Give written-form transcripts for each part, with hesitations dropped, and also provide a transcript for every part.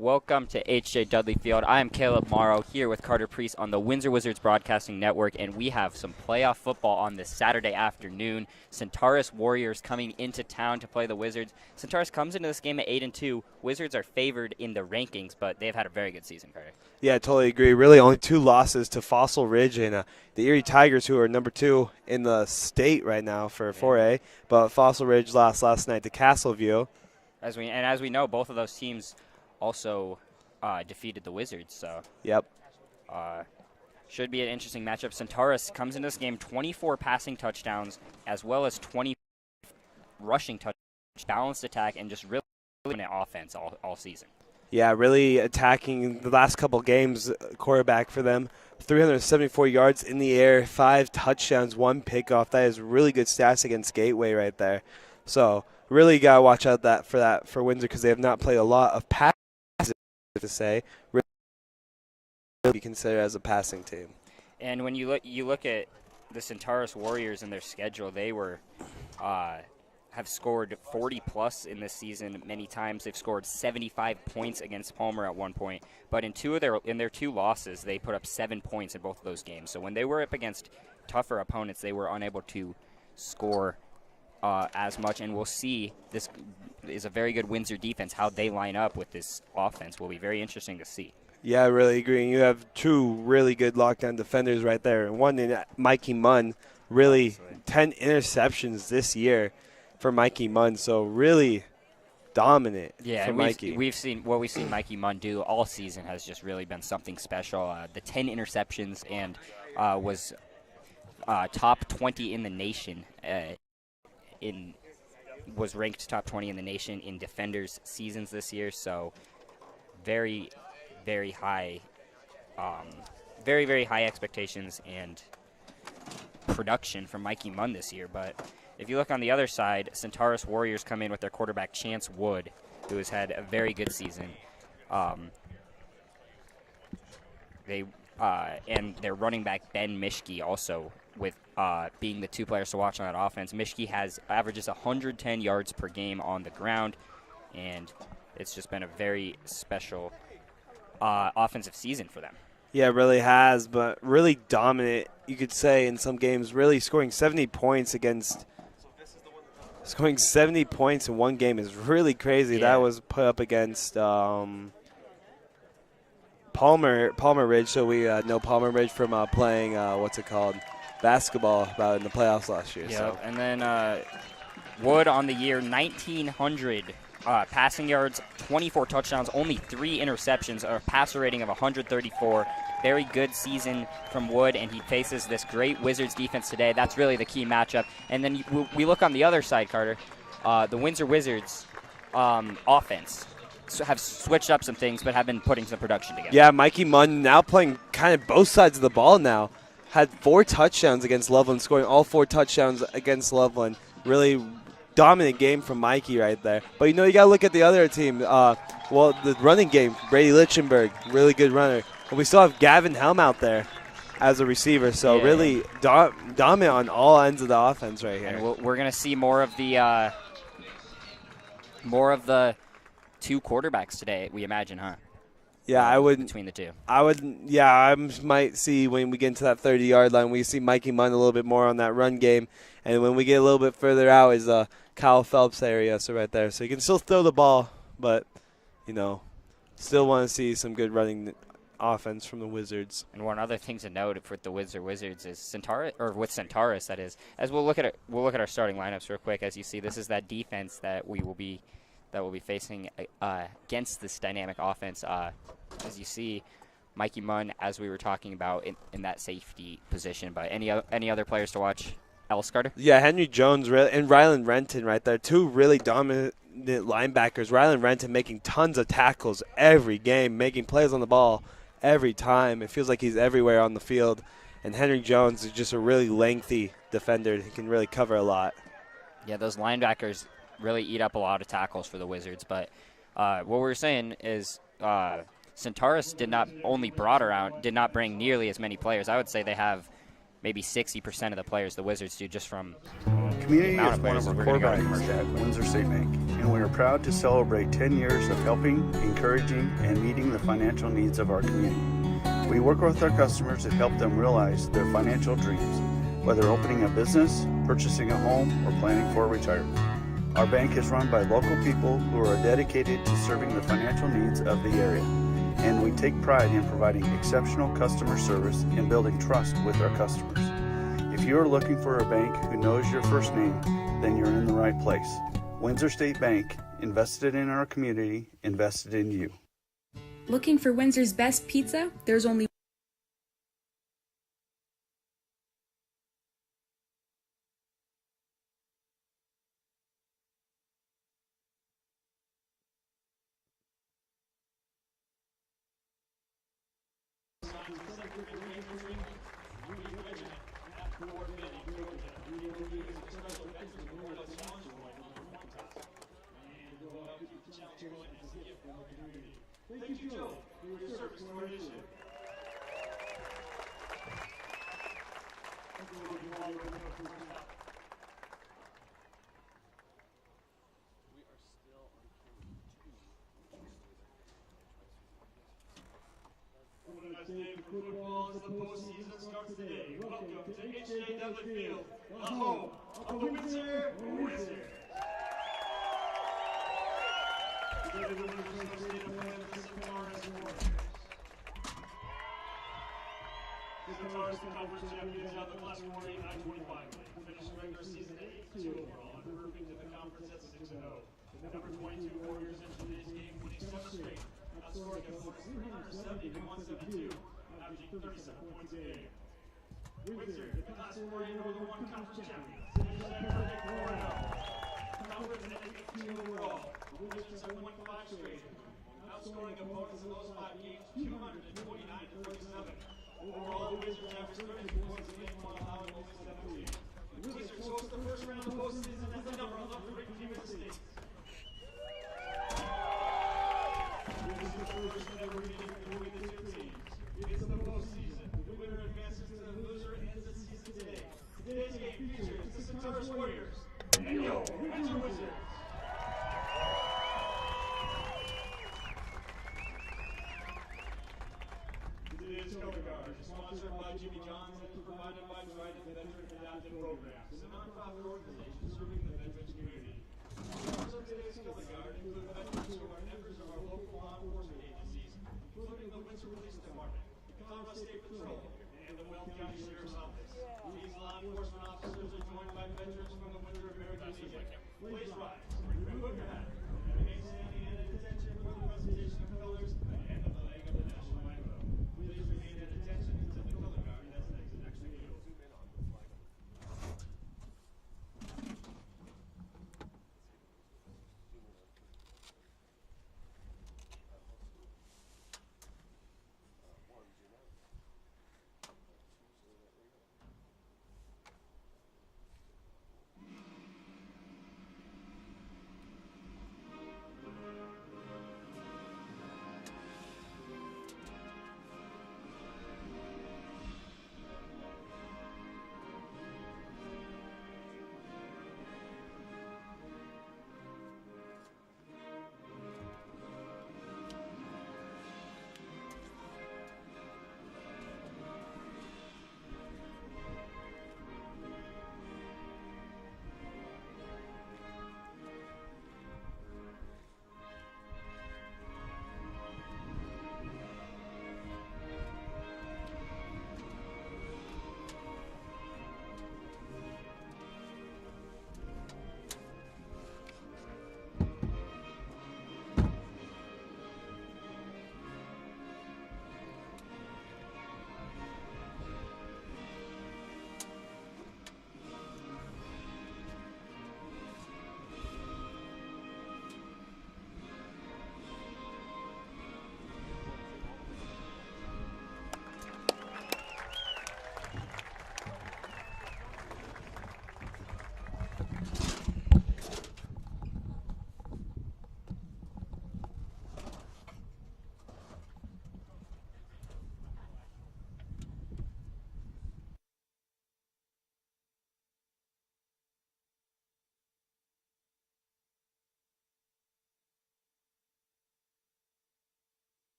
Welcome to H.J. Dudley Field. I am Caleb Morrow here with Carter Priest on the Windsor Wizards Broadcasting Network, and we have some playoff football on this Saturday afternoon. Centaurus Warriors coming into town to play the Wizards. Centaurus comes into this game at 8-2. Wizards are favored in the rankings, but they've had a very good season, Carter. Yeah, I totally agree. Really only 2 losses to Fossil Ridge and the Erie Tigers, who are number 2 in the state right now for 4A. But Fossil Ridge lost last night to Castleview. As we know, both of those teams also defeated the Wizards, so Yep. Should be an interesting matchup. Centaurus comes into this game 24 passing touchdowns as well as 20 rushing touchdowns, balanced attack, and just really an offense all season. Yeah, really attacking the last couple games. Quarterback for them, 374 yards in the air, 5 touchdowns, 1 pickoff. That is really good stats against Gateway right there. So really got to watch out for Windsor because they have not played a lot of passes, to say. Really be considered as a passing team. And when you look at the Centaurus Warriors and their schedule, they have scored 40-plus in this season many times. They've scored 75 points against Palmer at one point. But in their 2 losses, they put up 7 points in both of those games. So when they were up against tougher opponents, they were unable to score as much. And we'll see, this is a very good Windsor defense. How they line up with this offense will be very interesting to see. Yeah, I really agree. And you have 2 really good lockdown defenders right there. And one in Mikey Mun, really 10 interceptions this year for Mikey Mun. So really dominant for Mikey. We've seen Mikey Mun do all season has just really been something special. The 10 interceptions and was top 20 in the nation. Was ranked top 20 in the nation in defenders seasons this year. So very, very high, very, very high expectations and production from Mikey Mun this year. But if you look on the other side, Centaurus Warriors come in with their quarterback Chance Wood, who has had a very good season. And their running back Ben Mischke also with being the 2 players to watch on that offense. Mischke averages 110 yards per game on the ground, and it's just been a very special offensive season for them. Yeah, it really has, but really dominant, you could say, in some games, really scoring 70 points in one game is really crazy. Yeah. That was put up against Palmer Ridge, so we know Palmer Ridge from playing, basketball about in the playoffs last year. Yeah, So. and then Wood on the year, 1,900 passing yards, 24 touchdowns, only 3 interceptions, a passer rating of 134. Very good season from Wood, and he faces this great Wizards defense today. That's really the key matchup. And then we look on the other side, Carter. The Windsor Wizards offense have switched up some things, but have been putting some production together. Yeah, Mikey Mun now playing kind of both sides of the ball now. Had 4 touchdowns against Loveland, scoring all 4 touchdowns against Loveland. Really dominant game from Mikey right there. But, you got to look at the other team. The running game, Brady Lichtenberg, really good runner. And we still have Gavin Helm out there as a receiver. So really dominant on all ends of the offense right here. And we're going to see more of the 2 quarterbacks today, we imagine, huh? Yeah, I would. Between the 2. I might see when we get into that 30-yard line, we see Mikey Mun a little bit more on that run game. And when we get a little bit further out is Kyle Phelps area, so right there. So you can still throw the ball, but, still want to see some good running offense from the Wizards. And one other thing to note for the Windsor Wizards is Centaurus, that is, as we'll look at our starting lineups real quick. As you see, this is that defense that will be facing against this dynamic offense. As you see, Mikey Mun, as we were talking about, in that safety position. But any other players to watch else, Carter? Yeah, Henry Jones and Rylan Renton right there. 2 really dominant linebackers. Rylan Renton making tons of tackles every game, making plays on the ball every time. It feels like he's everywhere on the field. And Henry Jones is just a really lengthy defender. He can really cover a lot. Yeah, those linebackers really eat up a lot of tackles for the Wizards. But what we were saying is Centaurus did not bring nearly as many players. I would say they have maybe 60% of the players the Wizards do, just from Community the amount is of one players of that our we're core going to go values at Windsor State Bank, and we are proud to celebrate 10 years of helping, encouraging, and meeting the financial needs of our community. We work with our customers to help them realize their financial dreams, whether opening a business, purchasing a home, or planning for retirement. Our bank is run by local people who are dedicated to serving the financial needs of the area, and we take pride in providing exceptional customer service and building trust with our customers. If you are looking for a bank who knows your first name, then you're in the right place. Windsor State Bank, invested in our community, invested in you. Looking for Windsor's best pizza? There's only Thank you, Joe, for your service to our nation. Organized day for football as the postseason starts today. Welcome to H.J. Dudley Field, the home of the Windsor Wizards. Together with the state plan of Centaurus Warriors. Centaurus conference champions of the class 49-25. Finishing regular season 8-2 overall and moving to the conference at 6-0. The number 22 Warriors entered today's game winning 7 straight, outscoring opponents 370 to 172, averaging 37 points a game. Windsor, the class 4A number 1 conference champions, finished at perfect 4-0. Conference at 8-2 overall. The Wizards have won 5 straight, outscoring opponents in those 5 games 229 to 47. Overall, the Wizards averaged 32 points a game while allowing only 17. The Wizards host the first round of postseason as the number 11 ranked team in the state. This is the first ever meeting between the two teams. It's the postseason. The winner advances to the loser ends the season today. Today's game features the Centaurus Warriors and your Windsor Wizards. Today's Color Guard is sponsored by Jimmy John's and provided by Trident Veteran Adoption Programs, a nonprofit organization serving the veterans community. Members of today's Color Guard include veterans who are members of our local law enforcement agencies, including the Windsor Police Department, the Colorado State Patrol, and the Weld County Sheriff's Office. These law enforcement officers are joined by veterans from the Windsor American Legion. Please rise, remove your hat, and remain standing at attention for the presentation of colors and the flag of the national anthem. Please remain at attention until the color guard has exited the field.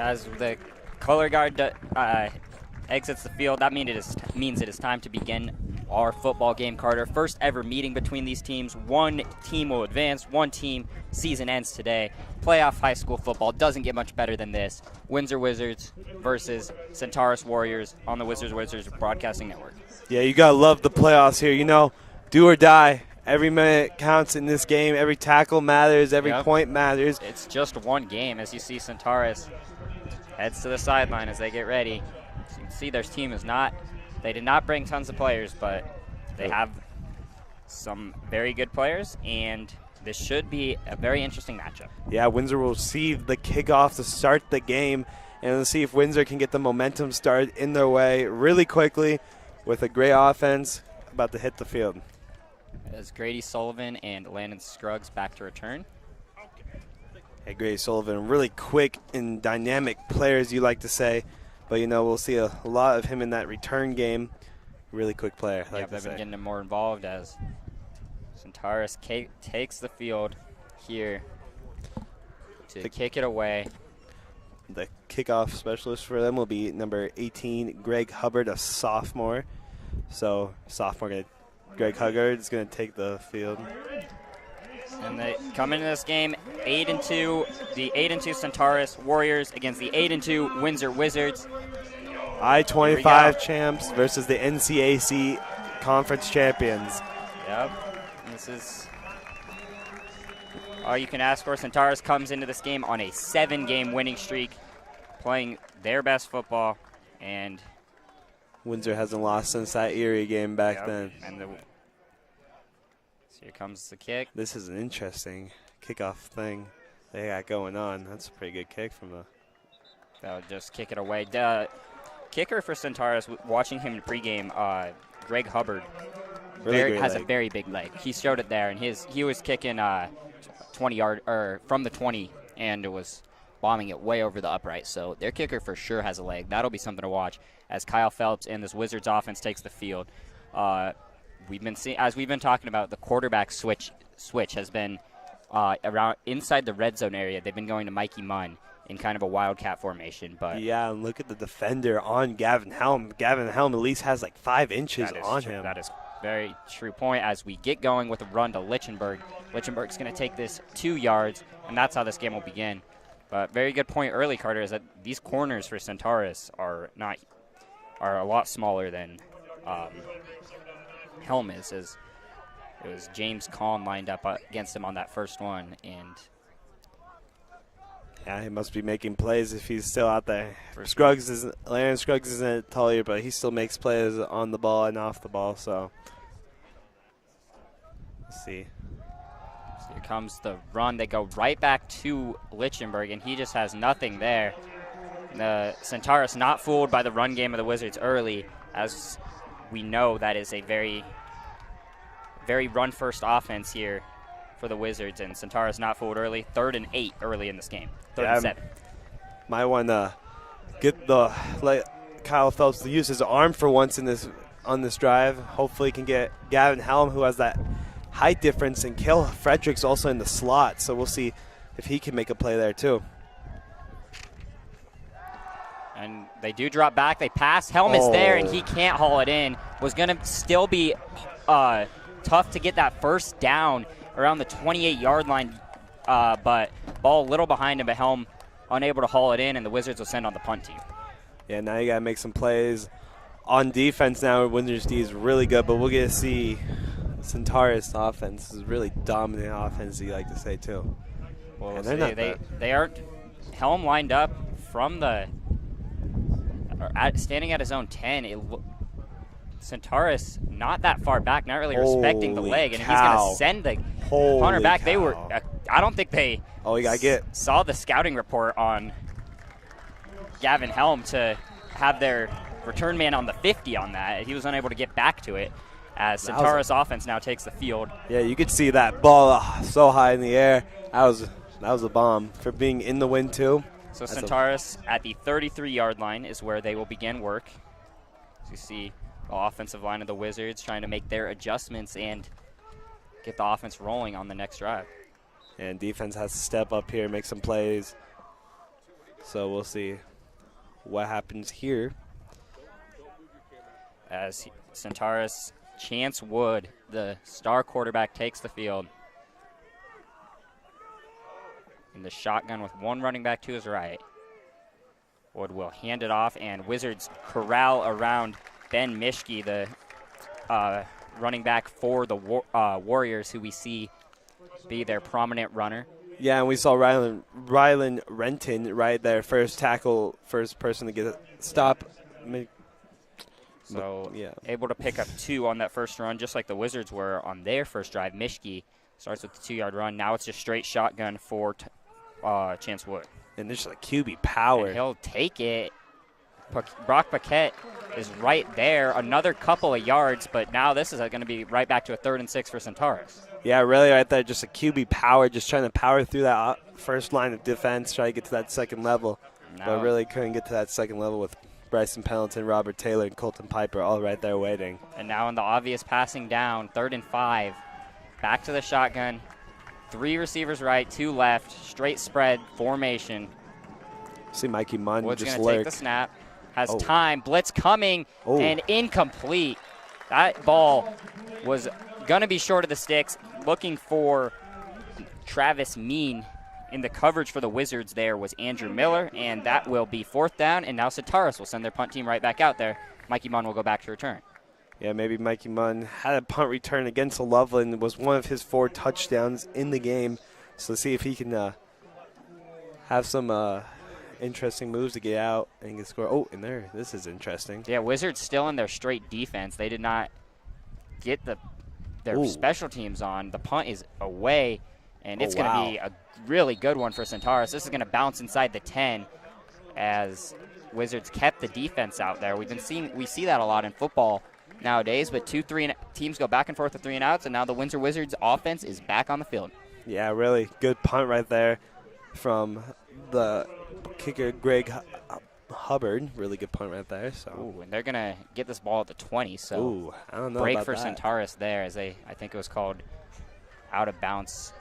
As the color guard exits the field, that means it is time to begin our football game, Carter. First ever meeting between these teams. One team will advance, one team season ends today. Playoff high school football doesn't get much better than this. Windsor Wizards versus Centaurus Warriors on the Windsor Wizards Broadcasting Network. Yeah, you got to love the playoffs here. You know, do or die. Every minute counts in this game. Every tackle matters. Every point matters. It's just one game. As you see, Centaurus heads to the sideline as they get ready. So you can see their team is not – they did not bring tons of players, but they have some very good players, and this should be a very interesting matchup. Yeah, Windsor will receive the kickoff to start the game, and let's see if Windsor can get the momentum started in their way really quickly with a great offense about to hit the field. As Grady Sullivan and Landon Scruggs back to return. Hey, Grady Sullivan, really quick and dynamic players, you like to say. But, you know, we'll see a lot of him in that return game. Really quick player, Yeah, they've been getting him more involved as Centaurus takes the field here to kick it away. The kickoff specialist for them will be number 18, Greg Hubbard, a sophomore. So, Greg Hubbard is going to take the field. And they come into this game 8-2, the 8-2 Centaurus Warriors against the 8-2 Windsor Wizards. I-25 champs versus the NCAC conference champions. Yep. This is all you can ask for. Centaurus comes into this game on a 7-game winning streak, playing their best football, and Windsor hasn't lost since that Erie game back then. And so here comes the kick. This is an interesting kickoff thing they got going on. That's a pretty good kick from the. They'll just kick it away. Kicker for Centaurus, watching him in pregame, Greg Hubbard, has a very big leg. He showed it there, and he was kicking 20-yard or from the 20, and it was bombing it way over the upright. So their kicker for sure has a leg. That'll be something to watch as Kyle Phelps and this Wizards offense takes the field. We've been talking about, the quarterback switch has been around inside the red zone area. They've been going to Mikey Mun in kind of a wildcat formation. But yeah, and look at the defender on Gavin Helm. Gavin Helm at least has like 5 inches on him. That is very true point. As we get going with a run to Lichtenberg, Lichtenberg's going to take this 2 yards, and that's how this game will begin. But very good point early, Carter, is that these corners for Centaurus are a lot smaller than Helm is. As it was James Kahn lined up against him on that first one, and yeah, he must be making plays if he's still out there. Landon Scruggs isn't taller, but he still makes plays on the ball and off the ball. So let's see. So here comes the run. They go right back to Lichtenberg, and he just has nothing there. The Centaurus not fooled by the run game of the Wizards early, as we know that is a very, very run-first offense here for the Wizards, and Centaurus not fooled early. 3rd and 8 early in this game. 3rd and 7. Might want to let Kyle Phelps to use his arm for once on this drive. Hopefully he can get Gavin Helm, who has that height difference, and Kale Frederick's also in the slot, so we'll see if he can make a play there too. And they do drop back. They pass. Helm is there, and he can't haul it in. Was going to still be tough to get that first down around the 28-yard line, but ball a little behind him, but Helm unable to haul it in, and the Wizards will send on the punt team. Yeah, now you got to make some plays on defense now. Windsor's D is really good, but we'll get to see Centaurus offense is really dominant offense, you like to say, too. Well, they aren't Helm lined up from the standing at his own 10. Centaurus not that far back, not really respecting the leg, and he's going to send the punter back. They were, I don't think they saw the scouting report on Gavin Helm to have their return man on the 50 on that. He was unable to get back to it as Centaurus offense now takes the field. Yeah, you could see that ball so high in the air. That was a bomb for being in the wind too. So Centaurus at the 33-yard line is where they will begin work. As you see the offensive line of the Wizards trying to make their adjustments and get the offense rolling on the next drive. And defense has to step up here and make some plays. So we'll see what happens here. As Centaurus, Chance Wood, the star quarterback, takes the field. In the shotgun with one running back to his right. Wood will hand it off, and Wizards corral around Ben Mishke, the running back for the Warriors, who we see be their prominent runner. Yeah, and we saw Rylan Renton right there, first tackle, first person to get a stop. So yeah, able to pick up 2 on that first run, just like the Wizards were on their first drive. Mishke starts with the 2-yard run. Now it's just straight shotgun for Chance Wood. And there's like QB power. And he'll take it. Brock Paquette is right there, another couple of yards, but now this is going to be right back to a 3rd and 6 for Centaurus. Yeah, really right there, just a QB power, just trying to power through that first line of defense, try to get to that second level. But really couldn't get to that second level with Bryson Pendleton, Robert Taylor, and Colton Piper all right there waiting. And now in the obvious passing down, 3rd and 5. Back to the shotgun. 3 receivers right, 2 left, straight spread formation. See Mikey Mun Wood's just going to lurk. take the snap. Has time. Blitz coming and incomplete. That ball was going to be short of the sticks. Looking for Travis Mean in the coverage for the Wizards there was Andrew Miller, and that will be 4th down. And now Centaurus will send their punt team right back out there. Mikey Mun will go back to return. Yeah, maybe Mikey Mun had a punt return against Loveland. Was one of his 4 touchdowns in the game. So let's see if he can have some interesting moves to get out and get score. Oh, and there, this is interesting. Yeah, Wizards still in their straight defense. They did not get their special teams on. The punt is away, and it's going to be a really good one for Centaurus. This is going to bounce inside the 10 as Wizards kept the defense out there. We see that a lot in football nowadays, but 2-3 teams go back and forth with 3 and outs, and now the Windsor Wizards offense is back on the field. Yeah, really good punt right there from the kicker Greg Hubbard. Really good punt right there. So, and they're gonna get this ball at the 20. So, I don't know break about for that. Centaurus there, as I think it was called out of bounds.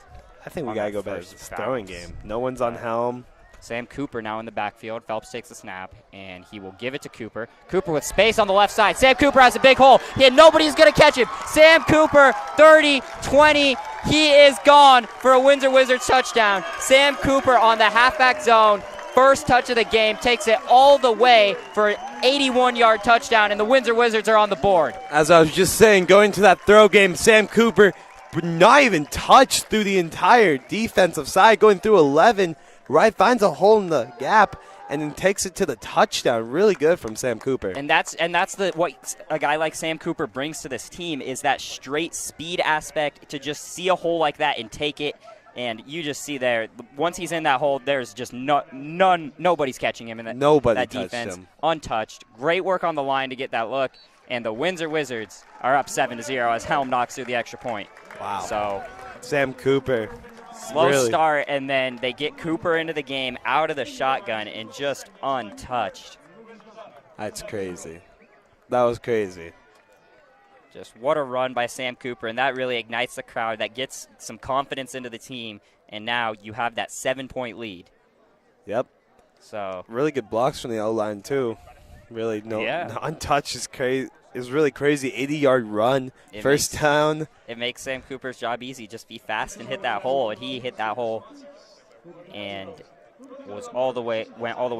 I think we gotta go back to this throwing game. No one's on helm. Sam Cooper now in the backfield. Phelps takes the snap, and he will give it to Cooper. Cooper with space on the left side. Sam Cooper has a big hole. Nobody's going to catch him. Sam Cooper, 30, 20. He is gone for a Windsor Wizards touchdown. Sam Cooper on the halfback zone. First touch of the game. Takes it all the way for an 81-yard touchdown, and the Windsor Wizards are on the board. As I was just saying, going to that throw game, Sam Cooper not even touched through the entire defensive side, going through 11. Right, finds a hole in the gap and then takes it to the touchdown. Really good from Sam Cooper. And that's what a guy like Sam Cooper brings to this team is that straight speed aspect to just see a hole like that and take it. And you just see there, once he's in that hole, there's just nobody's catching him in that defense. Him. Untouched. Great work on the line to get that look. And the Windsor Wizards are up 7-0 as Helm knocks through the extra point. Wow. So Sam Cooper. Slow start, and then they get Cooper into the game out of the shotgun and just untouched. That's crazy. That was crazy. Just what a run by Sam Cooper, and that really ignites the crowd. That gets some confidence into the team, and now you have that 7-point lead. Yep. So really good blocks from the O-line, too. Really, untouched is crazy. Is really crazy. 80-yard run, first down. It makes Sam Cooper's job easy. Just be fast and hit that hole. And he hit that hole and went all the way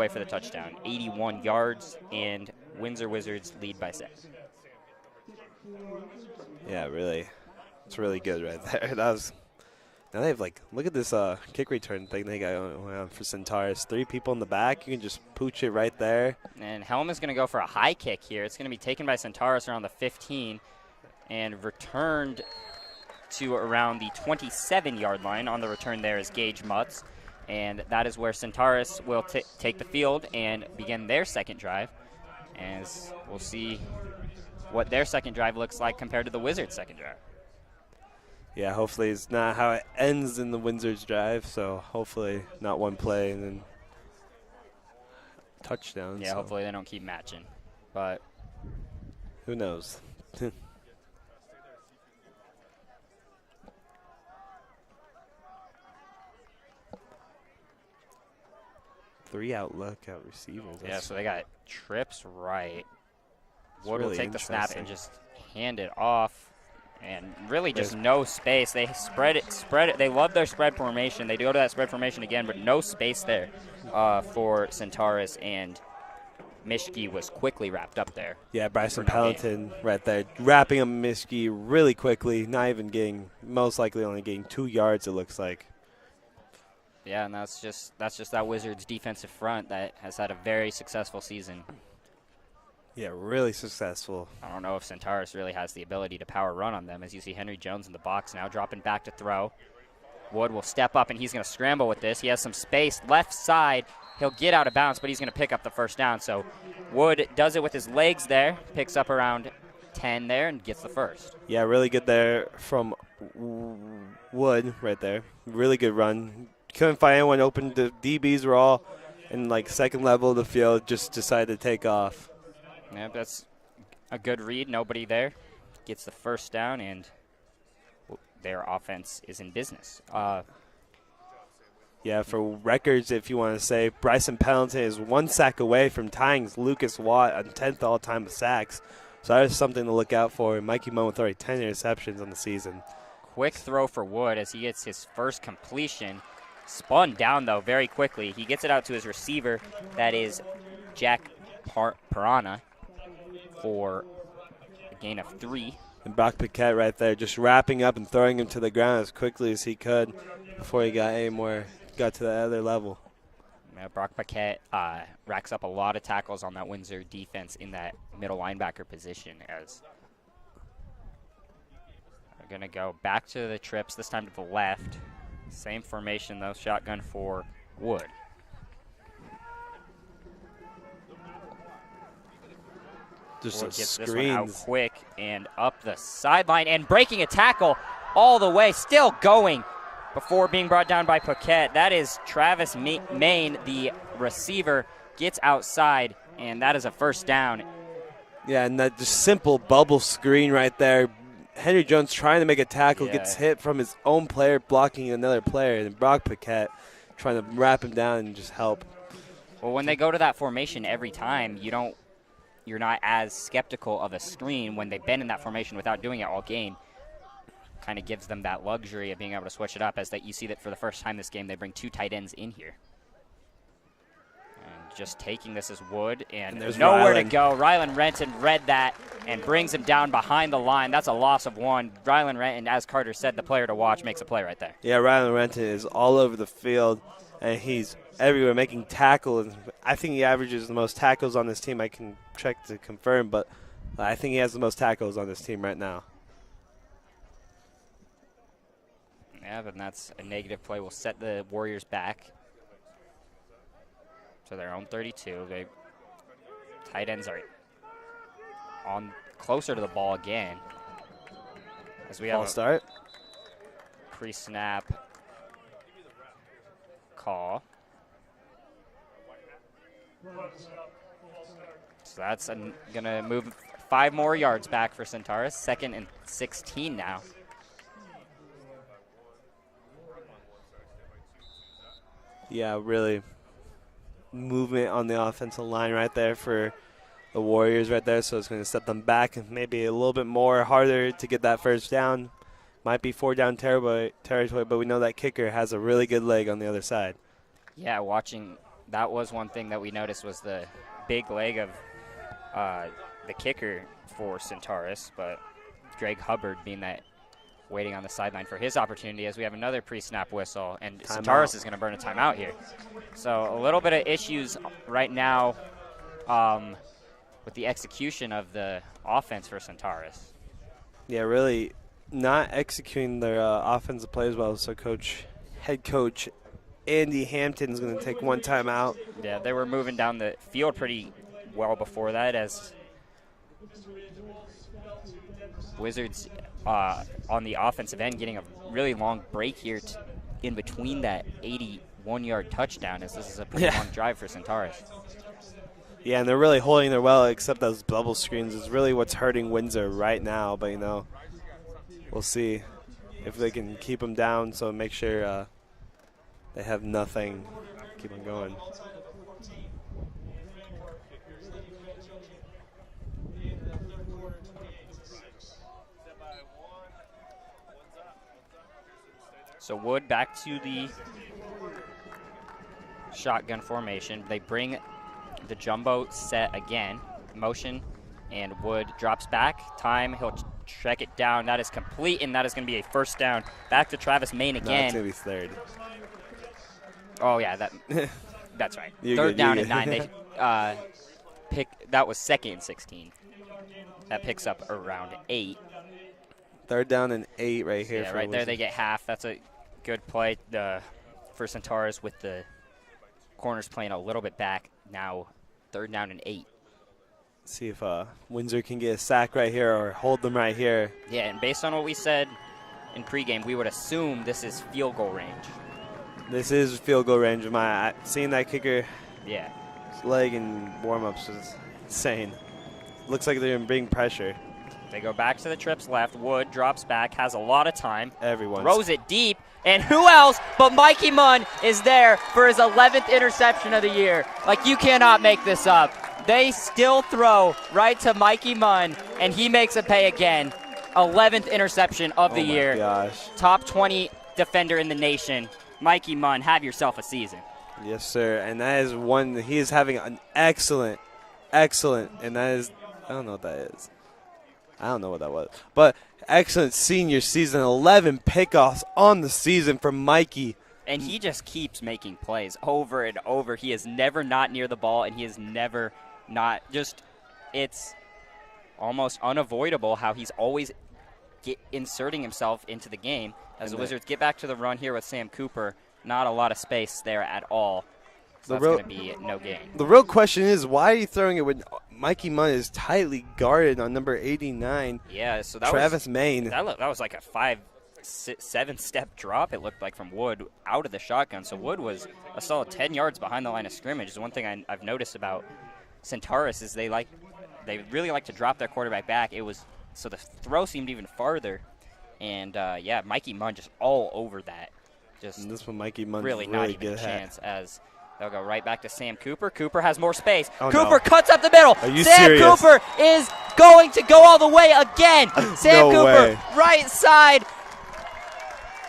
for the touchdown. 81 yards, and Windsor Wizards lead by 6. Yeah, really. It's really good right there. Now they have, look at this kick return thing they got going on for Centaurus. 3 people in the back. You can just pooch it right there. And Helm is going to go for a high kick here. It's going to be taken by Centaurus around the 15 and returned to around the 27-yard line. On the return there is Gage Mutz. And that is where Centaurus will take the field and begin their second drive. As we'll see what their second drive looks like compared to the Wizards' second drive. Yeah, hopefully it's not how it ends in the Windsor's drive, so hopefully not one play and then touchdown. Yeah, hopefully they don't keep matching, but who knows? 3-out lookout receivers. Yeah, so they got trips right. Wood really will take the snap interesting. and just hand it off. And really just no space. They spread it. They love their spread formation. They go to that spread formation again, but no space there for Centaurus, and Mishke was quickly wrapped up there. Yeah, Bryson For no gain. Pelleton right there, wrapping up Mishke really quickly, not even getting, most likely only getting 2 yards, it looks like. Yeah, and that's just that Wizards defensive front that has had a very successful season. Yeah, really successful. I don't know if Centaurus really has the ability to power run on them, as you see Henry Jones in the box now, dropping back to throw. Wood will step up, and he's going to scramble with this. He has some space left side. He'll get out of bounds, but he's going to pick up the first down. So Wood does it with his legs there, picks up around 10 there, and gets the first. Yeah, really good there from Wood right there. Really good run. Couldn't find anyone open. The DBs were all in like second level of the field, just decided to take off. Yeah, that's a good read. Nobody there. Gets the first down, and their offense is in business. Yeah, for records, if you want to say, Bryson Pelleton is 1 sack away from tying Lucas Watt on 10th all-time with sacks. So that is something to look out for. Mikey Mun with already 10 interceptions on the season. Quick throw for Wood as he gets his first completion. Spun down, though, very quickly. He gets it out to his receiver. That is Jack Parana for a gain of 3. And Brock Paquette right there just wrapping up and throwing him to the ground as quickly as he could before he got to the other level. Brock Paquette racks up a lot of tackles on that Windsor defense in that middle linebacker position, as they're going to go back to the trips, this time to the left. Same formation, though, shotgun for Wood. Just Wood gets screens. this one out quick and up the sideline and breaking a tackle all the way, still going before being brought down by Paquette. That is Travis Main, the receiver, gets outside, and that is a first down. Yeah, and that just simple bubble screen right there. Henry Jones trying to make a tackle, gets hit from his own player blocking another player, and Brock Paquette trying to wrap him down and just help. Well, when they go to that formation every time, you're not as skeptical of a screen when they've been in that formation without doing it all game. Kind of gives them that luxury of being able to switch it up, as that you see that for the first time this game they bring 2 tight ends in here. And just taking this as Wood, and there's nowhere to go. Rylan Renton read that and brings him down behind the line. That's a loss of 1. Rylan Renton, as Carter said, the player to watch, makes a play right there. Yeah, Rylan Renton is all over the field, and he's everywhere making tackles. I think he averages the most tackles on this team. I can check to confirm, but I think he has the most tackles on this team right now. Yeah, but that's a negative play. Will set the Warriors back to their own 32. Tight ends are on closer to the ball again. As we have a start. Pre-snap call. So that's going to move 5 more yards back for Centaurus. 2nd and 16 now. Yeah, really movement on the offensive line right there for the Warriors right there. So it's going to set them back and maybe a little bit more harder to get that first down. Might be 4-down territory, but we know that kicker has a really good leg on the other side. Yeah, watching, that was one thing that we noticed was the big leg of the kicker for Centaurus, but Greg Hubbard being that waiting on the sideline for his opportunity, as we have another pre-snap whistle, and Centaurus is going to burn a timeout here. So a little bit of issues right now with the execution of the offense for Centaurus. Yeah, really not executing their offensive plays well. So head coach Andy Hampton is going to take 1 timeout. Yeah, they were moving down the field pretty well before that, as Wizards on the offensive end getting a really long break here in between that 81-yard touchdown, as this is a pretty long drive for Centaurus. Yeah, and they're really holding their well, except those bubble screens is really what's hurting Windsor right now. But, we'll see if they can keep them down, so make sure they have nothing. Keep on going. So Wood back to the shotgun formation. They bring the jumbo set again. Motion, and Wood drops back. Time, he'll check it down. That is complete, and that is going to be a first down. Back to Travis Main again. No, it's going to be third. Oh, yeah, that's right. You're Third good, down you're and good. 9. That was 2nd and 16. That picks up around 8. Third down and 8 right here. Yeah, for right there Wizards. they get half. That's a good play for Centaurus with the corners playing a little bit back. Now 3rd down and 8. See if Windsor can get a sack right here or hold them right here. Yeah, and based on what we said in pregame, we would assume this is field goal range. This is field goal range. Seeing that kicker Yeah. leg in warm-ups was insane. Looks like they're going to bring pressure. They go back to the trips left. Wood drops back, has a lot of time. Everyone. Throws it deep. And who else but Mikey Mun is there for his 11th interception of the year. Like, you cannot make this up. They still throw right to Mikey Mun, and he makes a pay again. 11th interception of the year. Gosh. Top 20 defender in the nation. Mikey Mun, have yourself a season. Yes, sir. And that is one. He is having an excellent, and that is, I don't know what that is. I don't know what that was. But excellent senior season. 11 pickoffs on the season for Mikey. And he just keeps making plays over and over. He is never not near the ball, and he is never not just – it's almost unavoidable how he's always inserting himself into the game. As the Wizards get back to the run here with Sam Cooper, not a lot of space there at all. So that's going to be no gain. The real question is, why are you throwing it when Mikey Mun is tightly guarded on number 89? Yeah, so that Travis Main. That was like a 7-step drop, it looked like, from Wood out of the shotgun. So Wood was a solid 10 yards behind the line of scrimmage. Is one thing I've noticed about Centaurus is they really like to drop their quarterback back. So the throw seemed even farther. And, yeah, Mikey Mun just all over that. Just this one, Mikey Mun really not even a good chance as they'll go right back to Sam Cooper. Cooper has more space. Oh, Cooper no. cuts up the middle. Are you Sam serious? Cooper is going to go all the way again. Sam No Cooper, way. right side.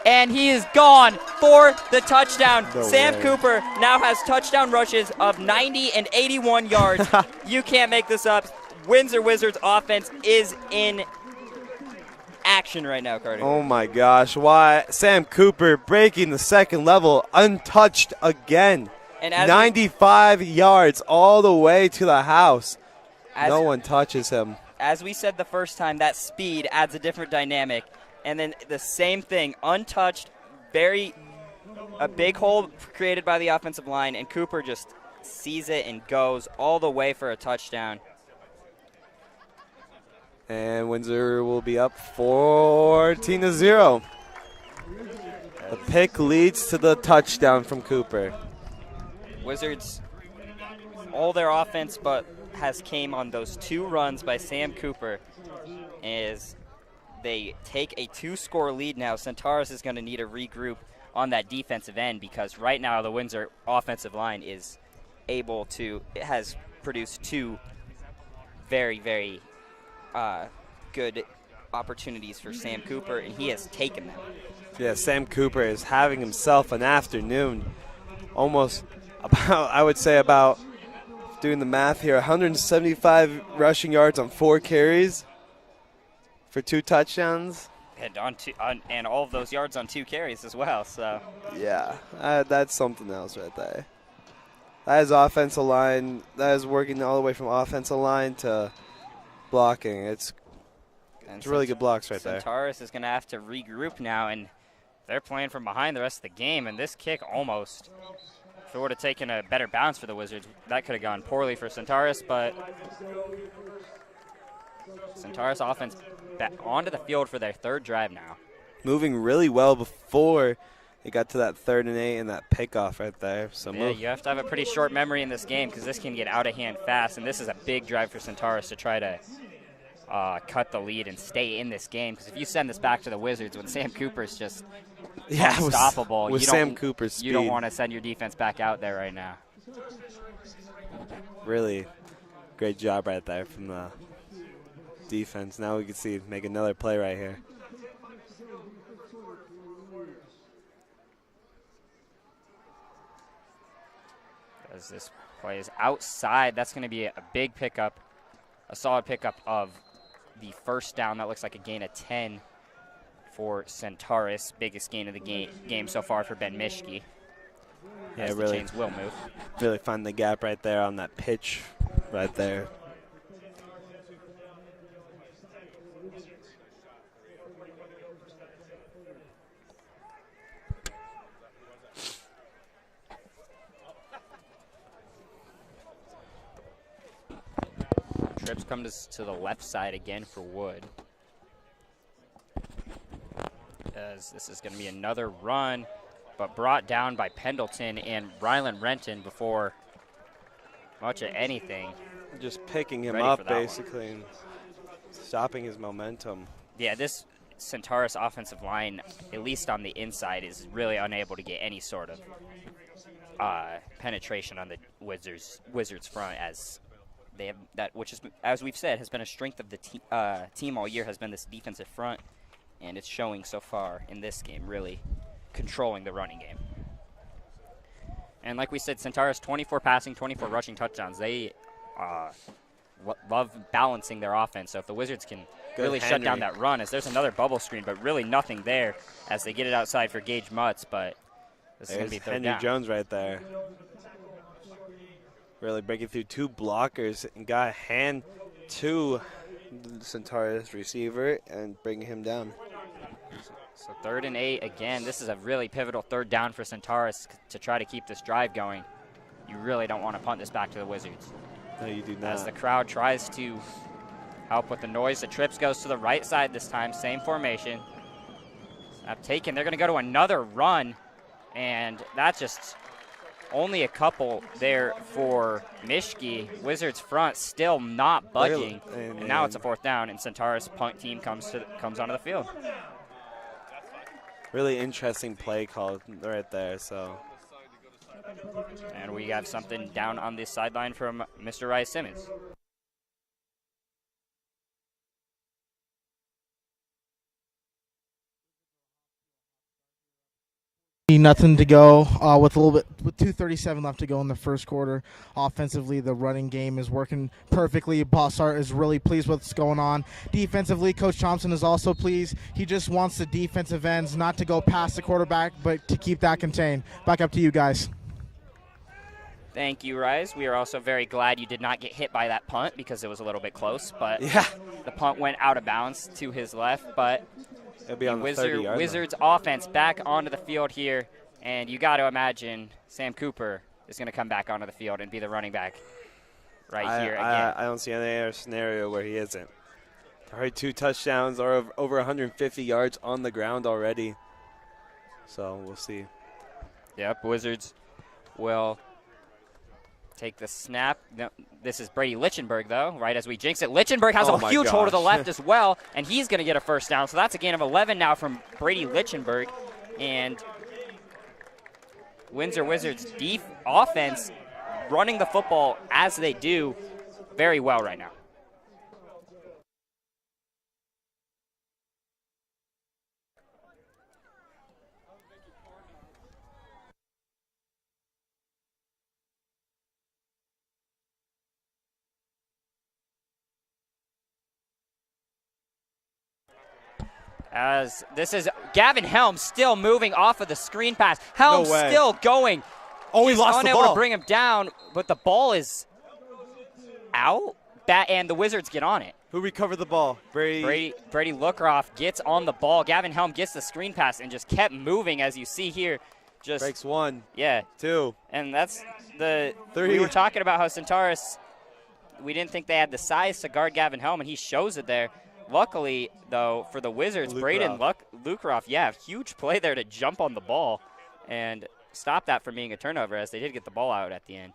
And he is gone for the touchdown. No Sam way. Cooper now has touchdown rushes of 90 and 81 yards. You can't make this up. Windsor Wizards offense is in action right now, Carter. Oh my gosh, why? Sam Cooper breaking the second level, untouched again. And as 95 yards all the way to the house. As- No one touches him. As we said the first time, that speed adds a different dynamic. And then the same thing, untouched, a big hole created by the offensive line, and Cooper just sees it and goes all the way for a touchdown. And Windsor will be up 14-0. The pick leads to the touchdown from Cooper. Wizards, all their offense but has came on those 2 runs by Sam Cooper as they take a 2-score lead now. Centaurus is going to need to regroup on that defensive end because right now the Windsor offensive line is has produced 2 very, very good opportunities for Sam Cooper, and he has taken them. Yeah, Sam Cooper is having himself an afternoon. Almost about doing the math here, 175 rushing yards on 4 carries for 2 touchdowns. And all of those yards on 2 carries as well. So Yeah, that's something else right there. That is offensive line. That is working all the way from offensive line to blocking. It's really good blocks right there. Centaurus is going to have to regroup now, and they're playing from behind the rest of the game. And this kick almost, if it would have taken a better bounce for the Wizards, that could have gone poorly for Centaurus. But Centaurus offense back onto the field for their 3rd drive now. Moving really well before it got to that 3rd and 8 and that pickoff right there. So Yeah, you have to have a pretty short memory in this game because this can get out of hand fast, and this is a big drive for Centaurus to try to cut the lead and stay in this game. Because if you send this back to the Wizards when Sam Cooper's just unstoppable, with Sam Cooper's speed. You don't want to send your defense back out there right now. Really great job right there from the defense. Now we can see make another play right here. As this play is outside, that's going to be a big pickup, a solid pickup of the first down. That looks like a gain of 10 for Centaurus. Biggest gain of the game so far for Ben Mishke. Yeah, as the really, chains will move. Really find the gap right there on that pitch right there. Trips comes to the left side again for Wood. As this is going to be another run, but brought down by Pendleton and Rylan Renton before much of anything. Just picking him Ready up for that basically and stopping his momentum. Yeah, this Centaurus offensive line, at least on the inside, is really unable to get any sort of penetration on the Wizards front, as they have that, which is, as we've said, has been a strength of the team all year, has been this defensive front, and it's showing so far in this game, really controlling the running game. And like we said, Centaurus 24 passing, 24 rushing touchdowns. They love balancing their offense. So if the Wizards can really shut down that run, as there's another bubble screen, but really nothing there as they get it outside for Gage Mutz, but this is going to be third Henry down. Jones right there. Really breaking through two blockers and got a hand to the Centaurus receiver and bringing him down. So 3rd and 8 again. This is a really pivotal third down for Centaurus to try to keep this drive going. You really don't want to punt this back to the Wizards. No, you do not. As the crowd tries to help with the noise, the Trips goes to the right side this time, same formation. Snap taken. They're going to go to another run, and that's just only a couple there for Mishke. Wizards front still not budging, and now it's a 4th down, and Centaurus punt team comes onto the field. Really interesting play call right there. So, and we have something down on the sideline from Mr. Rice Simmons. Nothing to go with 2:37 left to go in the first quarter. Offensively, the running game is working perfectly. Bossart is really pleased with what's going on. Defensively, Coach Thompson is also pleased. He just wants the defensive ends not to go past the quarterback, but to keep that contained. Back up to you guys. Thank you, Rise. We are also very glad you did not get hit by that punt because it was a little bit close, but yeah, the punt went out of bounds to his left, but it'll be on the 30-yard Wizards offense back onto the field here, and you got to imagine Sam Cooper is going to come back onto the field and be the running back here again. I don't see any other scenario where he isn't. Already 2 touchdowns or over 150 yards on the ground already. So we'll see. Yep, Wizards will take the snap. No, this is Brady Lichtenberg, though, right as we jinx it. Lichtenberg has a huge hole to the left as well, and he's going to get a first down. So that's a gain of 11 now from Brady Lichtenberg. And Windsor Wizards' offense running the football as they do very well right now. As this is Gavin Helm still moving off of the screen pass. Helm still going. Oh, he lost the ball. Unable to bring him down, but the ball is out, and the Wizards get on it. Who recovered the ball? Brady Lookroff gets on the ball. Gavin Helm gets the screen pass and just kept moving, as you see here. Just breaks 1. Yeah. 2. And that's the 3. We were talking about how Centaurus, we didn't think they had the size to guard Gavin Helm, and he shows it there. Luckily, though, for the Wizards, Braden Lukeroff, huge play there to jump on the ball and stop that from being a turnover, as they did get the ball out at the end.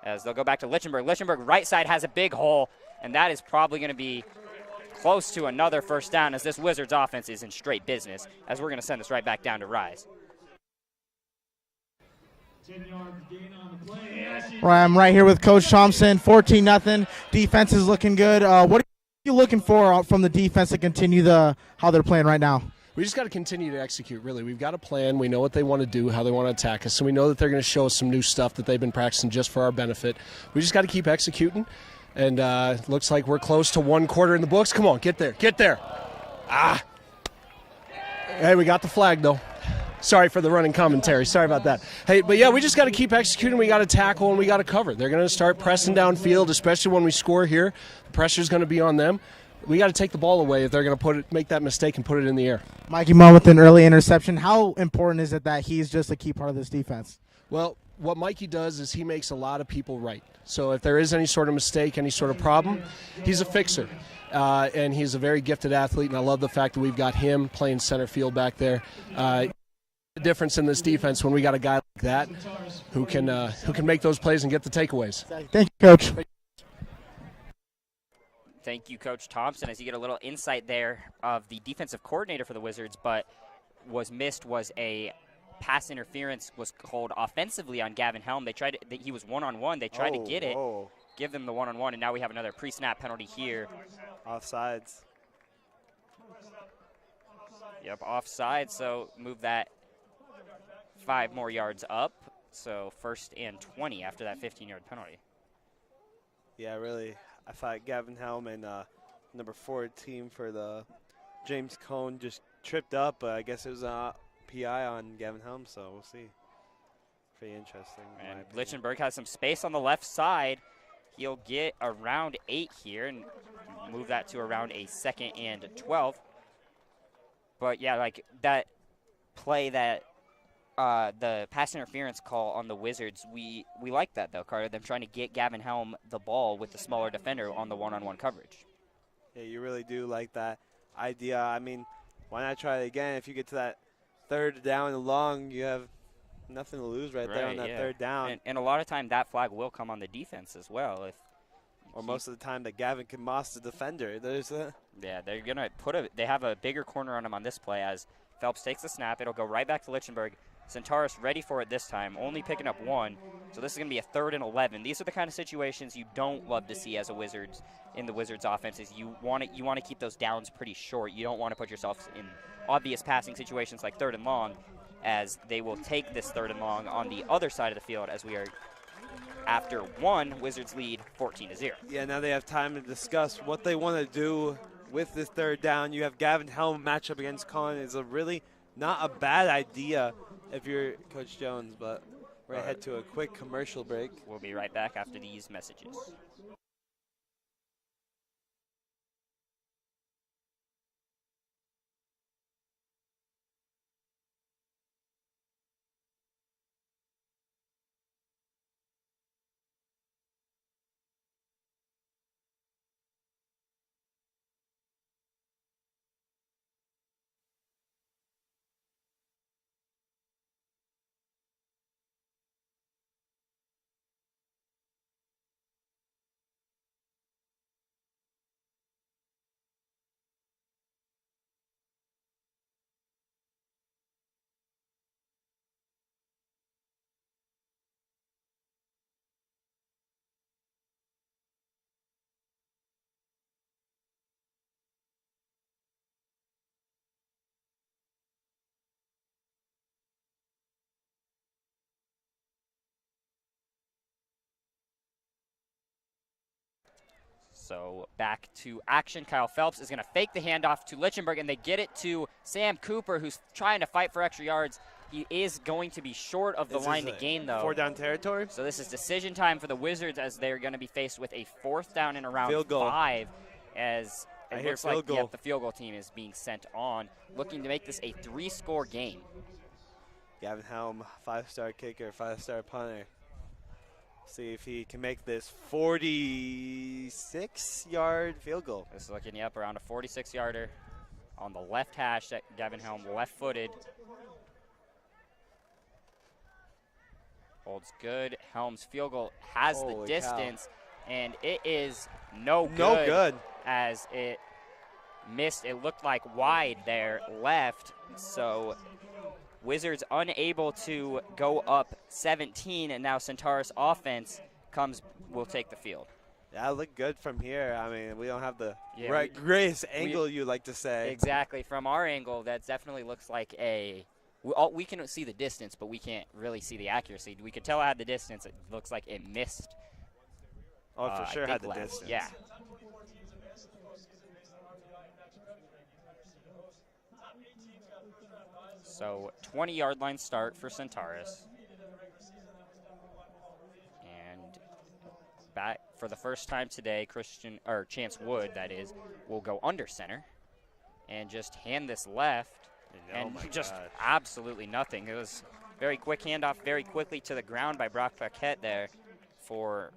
As they'll go back to Lichtenberg. Lichtenberg right side has a big hole, and that is probably going to be close to another first down, as this Wizards offense is in straight business, as we're going to send this right back down to Rise. I'm right here with Coach Thompson, 14-0. Defense is looking good. What are you looking for from the defense to continue how they're playing right now? we just got to continue to execute, really. We've got a plan. We know what they want to do, how they want to attack us, so we know that they're going to show us some new stuff that they've been practicing just for our benefit. We just got to keep executing, and looks like we're close to 1 quarter in the books. Come on, get there, get there. Hey, we got the flag, though. Sorry for the running commentary. Sorry about that. Hey, but yeah, we just got to keep executing. We got to tackle and we got to cover. They're going to start pressing downfield, especially when we score here. The pressure's going to be on them. We got to take the ball away if they're going to make that mistake and put it in the air. Mikey Mun with an early interception. How important is it that he's just a key part of this defense? Well, what Mikey does is he makes a lot of people right. So if there is any sort of mistake, any sort of problem, he's a fixer. And he's a very gifted athlete, and I love the fact that we've got him playing center field back there. The difference in this defense when we got a guy like that who can make those plays and get the takeaways. Thank you, Coach. Thank you, Coach Thompson, as you get a little insight there of the defensive coordinator for the Wizards, but was a pass interference was called offensively on Gavin Helm. He was one-on-one. They tried to get it, give them the one-on-one, and now we have another pre-snap penalty here. Offsides. Yep, offside, so move that 5 more yards up. So 1st and 20 after that 15-yard penalty. Yeah, really. I thought Gavin Helm and number 14 for the James Cone just tripped up, but I guess it was a PI on Gavin Helm, so we'll see. Pretty interesting. And Lichtenberg has some space on the left side. He'll get around 8 here and move that to around a 2nd and 12. But, yeah, like that play that the pass interference call on the Wizards, we like that, though, Carter, them trying to get Gavin Helm the ball with the smaller defender on the one-on-one coverage. Yeah, you really do like that idea. I mean, why not try it again? If you get to that 3rd down and long, you have nothing to lose right there on that 3rd down. And a lot of time that flag will come on the defense as well. Or most of the time that Gavin can moss the defender. Yeah, they're going to they have a bigger corner on him on this play as Phelps takes the snap. It'll go right back to Lichtenberg. Centaurus ready for it this time, only picking up 1. So this is going to be a 3rd and 11. These are the kind of situations you don't love to see as a Wizards in the Wizards offenses. You want to keep those downs pretty short. You don't want to put yourself in obvious passing situations like 3rd and long, as they will take this 3rd and long on the other side of the field as we are after 1. Wizards lead 14-0. Yeah, now they have time to discuss what they want to do with this 3rd down. You have Gavin Helm matchup against Colin. It's a really not a bad idea if you're Coach Jones, but we're going to head to a quick commercial break. We'll be right back after these messages. So back to action. Kyle Phelps is going to fake the handoff to Lichtenberg, and they get it to Sam Cooper, who's trying to fight for extra yards. He is going to be short of the line to gain, though. 4-down territory. So this is decision time for the Wizards as they're going to be faced with a 4th down and around field goal. 5. As it looks like the field goal team is being sent on, looking to make this a 3-score game. Gavin Helm, 5-star kicker, 5-star punter. See if he can make this 46-yard field goal. This is looking up around a 46-yarder on the left hash. Gavin Helm left-footed. Holds good. Helm's field goal has Holy the distance, and it is no good as it missed. It looked like wide there, left. So Wizards unable to go up 17, and now Centaurus offense will take the field. Yeah, look good from here. I mean, we don't have the Yeah, greatest angle, you like to say. Exactly. From our angle, that definitely looks like we can see the distance, but we can't really see the accuracy. We could tell it had the distance. It looks like it missed. Oh, for sure had the left. distance. Yeah. So 20-yard line start for Centaurus. And back for the first time today, Chance Wood, that is, will go under center and just hand this left. And just absolutely nothing. It was very quick handoff, very quickly to the ground by Brock Paquette there for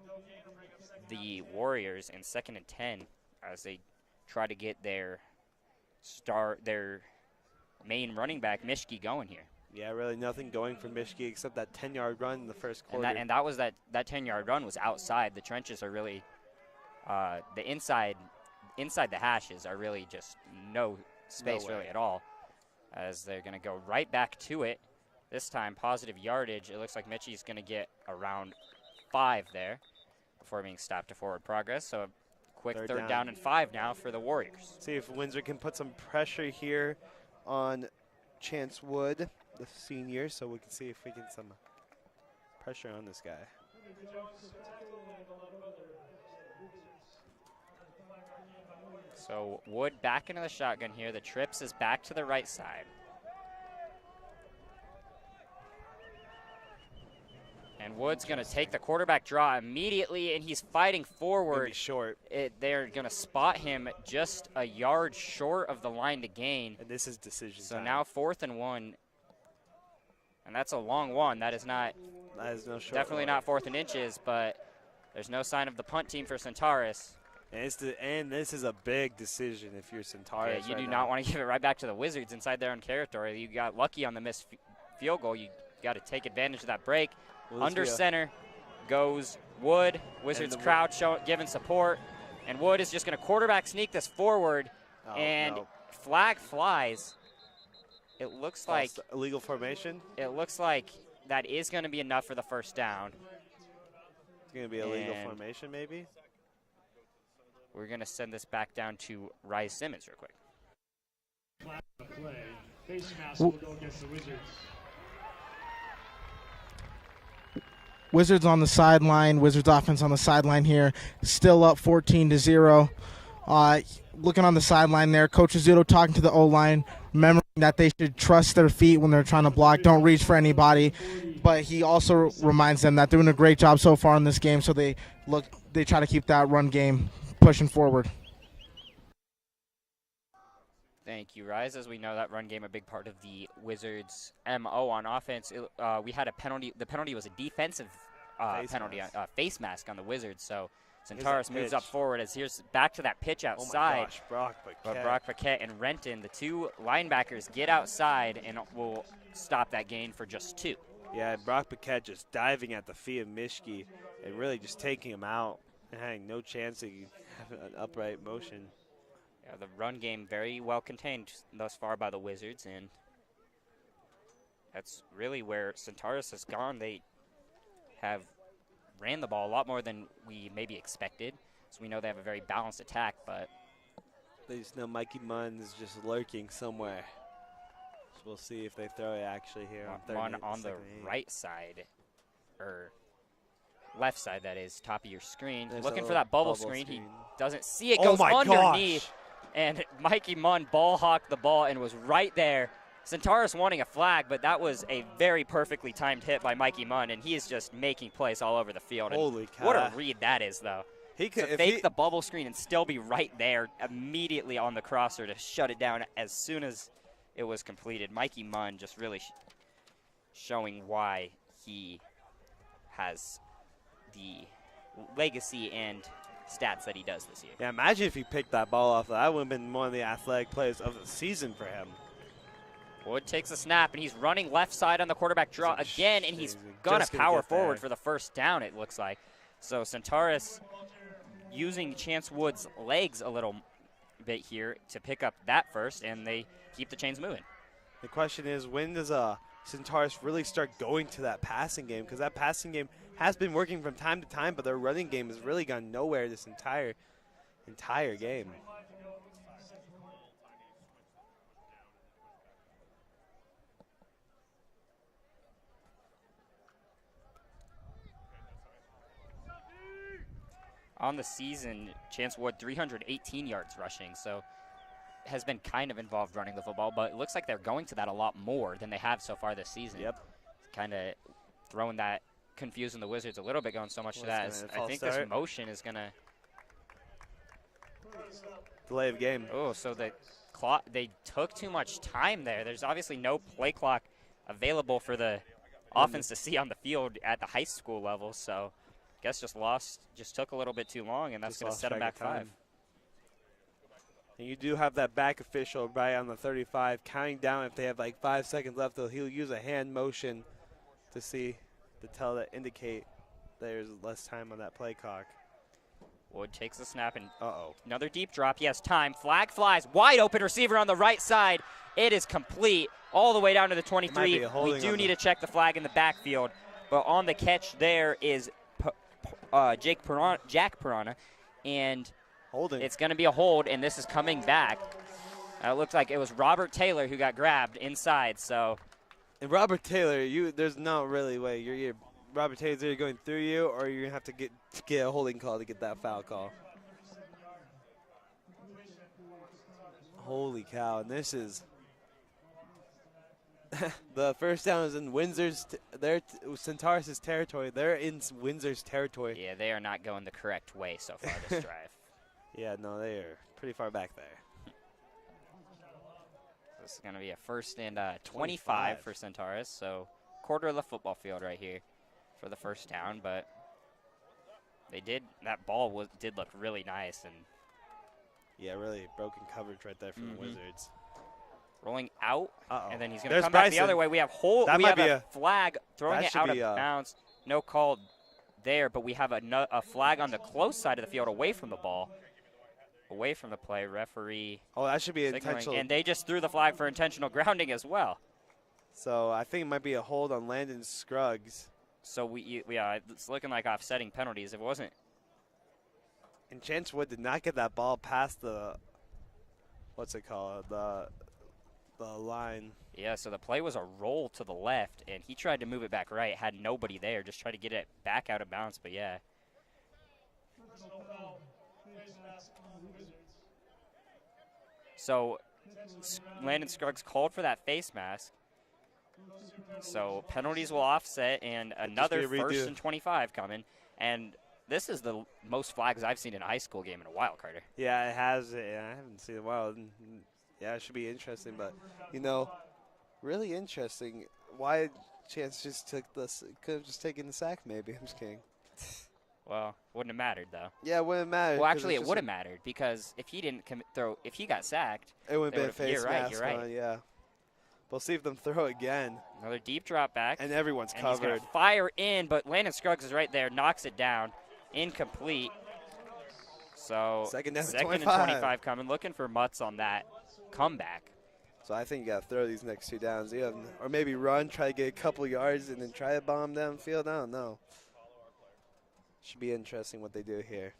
the Warriors in 2nd and 10 as they try to get their main running back, Mishke, going here. Yeah, really nothing going for Mishke except that 10-yard run in the first quarter. And that was that 10-yard run was outside. The trenches are really the inside the hashes are really just no space really at all, as they're going to go right back to it. This time, positive yardage. It looks like Mitchie's going to get around 5 there before being stopped to forward progress. So a quick third down and 5 now for the Warriors. See if Windsor can put some pressure here on Chance Wood, the senior, so we can see if we can some pressure on this guy. So Wood back into the shotgun here. The trips is back to the right side. And Wood's going to take the quarterback draw immediately, and he's fighting forward. Short. They're going to spot him just a yard short of the line to gain. And this is decision So time. now 4th and 1. And that's a long one. That is no short. Definitely not 4th and inches, but there's no sign of the punt team for Centaurus. And this is a big decision if you're Centaurus. Yeah, you do not want to give it right back to the Wizards inside their own territory. You got lucky on the missed field goal. You got to take advantage of that break. Under center goes Wood. Wizards crowd giving support. And Wood is just going to quarterback sneak this forward. Flag flies. It looks like illegal formation. It looks like that is going to be enough for the first down. It's going to be a legal formation maybe. We're going to send this back down to Rise Simmons real quick. Face mask will go against the Wizards. Wizards on the sideline. Wizards offense on the sideline here. Still up 14-0. Looking on the sideline there, Coach Azuto talking to the O-line, remembering that they should trust their feet when they're trying to block. Don't reach for anybody. But he also reminds them that they're doing a great job so far in this game, so they try to keep that run game pushing forward. Thank you, Rise. As we know, that run game a big part of the Wizards' MO on offense. We had a penalty. The penalty was a defensive penalty, face mask on the Wizards. So Centaurus moves up forward as here's back to that pitch outside. Oh my gosh, Brock Paquette. But Brock Paquette and Renton, the 2 linebackers, get outside and will stop that gain for just 2. Yeah, Brock Paquette just diving at the feet of Mishke and really just taking him out and having no chance to have an upright motion. Yeah, the run game very well contained thus far by the Wizards, and that's really where Centaurus has gone. They have ran the ball a lot more than we maybe expected, so we know they have a very balanced attack, but they just know Mikey Mun is just lurking somewhere. So we'll see if they throw it actually here on the right side, or left side, that is, top of your screen. There's looking for that bubble screen. He doesn't see it, goes underneath. And Mikey Mun ball hawked the ball and was right there. Centaurus wanting a flag, but that was a very perfectly timed hit by Mikey Mun, and he is just making plays all over the field. Holy cow. What a read that is, though. He could fake the bubble screen and still be right there immediately on the crosser to shut it down as soon as it was completed. Mikey Mun just really showing why he has the legacy and stats that he does this year. Yeah, imagine if he picked that ball off. That would have been one of the athletic plays of the season for him. Wood takes a snap, and he's running left side on the quarterback draw again, and he's going to power forward for the first down, it looks like. So Centaurus using Chance Wood's legs a little bit here to pick up that first, and they keep the chains moving. The question is, when does Centaurus really start going to that passing game? Because that passing game has been working from time to time, but their running game has really gone nowhere this entire game. On the season, Chance Wood 318 yards rushing, so has been kind of involved running the football, but it looks like they're going to that a lot more than they have so far this season. Yep. Kind of throwing that, confusing the Wizards a little bit, going so much to that. I think this motion is going to delay of game. Oh, so the clock, they took too much time there. There's obviously no play clock available for the offense to see on the field at the high school level, so I guess just took a little bit too long, and that's going to set them back 5. And you do have that back official right on the 35 counting down. If they have like 5 seconds left, he'll use a hand motion to indicate there's less time on that play clock. Wood takes the snap and another deep drop. He has time. Flag flies. Wide open receiver on the right side. It is complete all the way down to the 23. We do need to check the flag in the backfield. But on the catch there is Jack Piranha. And holding. It's going to be a hold, and this is coming back. It looks like it was Robert Taylor who got grabbed inside. So, and Robert Taylor, there's no really way. Robert Taylor's either going through you, or you're going to have to get a holding call to get that foul call. Holy cow, and this is the first down is in Windsor's, Centaurus' territory. They're in Windsor's territory. Yeah, they are not going the correct way so far this drive. Yeah, no, they are pretty far back there. This is going to be a 1st and 25 for Centaurus, so quarter of the football field right here for the first down, but that ball did look really nice. And yeah, really broken coverage right there from the Wizards. Rolling out, and then he's going to There's come Bryson. back the other way. We have a flag throwing it out of bounds. No call there, but we have a flag on the close side of the field away from the ball, away from the play. Referee. Oh, that should be intentional. And they just threw the flag for intentional grounding as well. So I think it might be a hold on Landon Scruggs. So it's looking like offsetting penalties. If it wasn't. And Chance Wood did not get that ball past the, the line. Yeah, so the play was a roll to the left, and he tried to move it back right. Had nobody there, just tried to get it back out of bounds, but yeah. So Landon Scruggs called for that face mask. So penalties will offset, and another 1st and 25 coming. And this is the most flags I've seen in a high school game in a while, Carter. Yeah, it has. Yeah, I haven't seen it in a while. Yeah, it should be interesting. But, really interesting. Why Chance just took this? Could have just taken the sack maybe. I'm just kidding. Well, wouldn't have mattered, though. Yeah, it wouldn't have mattered. Well, actually, it would have mattered because if he didn't if he got sacked, it would have been face mask. You're right. On, yeah. We'll see if them throw again. Another deep drop back. And everyone's covered. He's going to fire in, but Landon Scruggs is right there, knocks it down. Incomplete. So second and 25 coming. Looking for Mutz on that comeback. So I think you got to throw these next 2 downs. Or maybe run, try to get a couple yards, and then try to bomb downfield. I don't know. Should be interesting what they do here.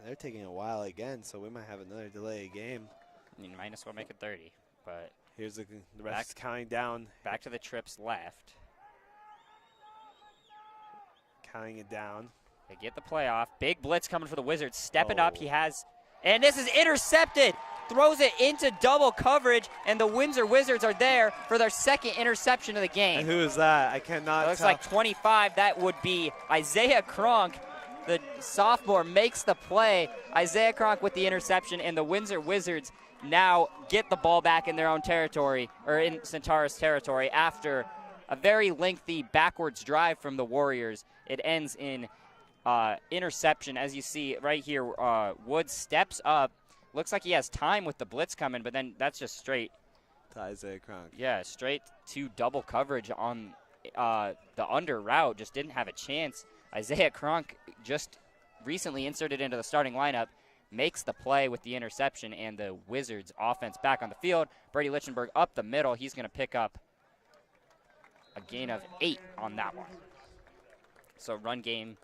They're taking a while again, so we might have another delay game. I mean, might as well make it 30, but here's the rest counting down. Back to the trips left. Counting it down. They get the playoff. Big blitz coming for the Wizards. Stepping up, and this is intercepted. Throws it into double coverage, and the Windsor Wizards are there for their 2nd interception of the game. And who is that? I cannot It looks like 25. That would be Isaiah Kronk. The sophomore makes the play. Isaiah Kronk with the interception, and the Windsor Wizards now get the ball back in their own territory, or in Centaurus territory, after a very lengthy backwards drive from the Warriors. It ends in interception. As you see right here, Woods steps up. Looks like he has time with the blitz coming, but then that's just straight. To Isaiah Kronk. Yeah, straight to double coverage on the under route, just didn't have a chance. Isaiah Cronk just recently inserted into the starting lineup, makes the play with the interception, and the Wizards offense back on the field. Brady Lichtenberg up the middle. He's going to pick up a gain of 8 on that one. So run game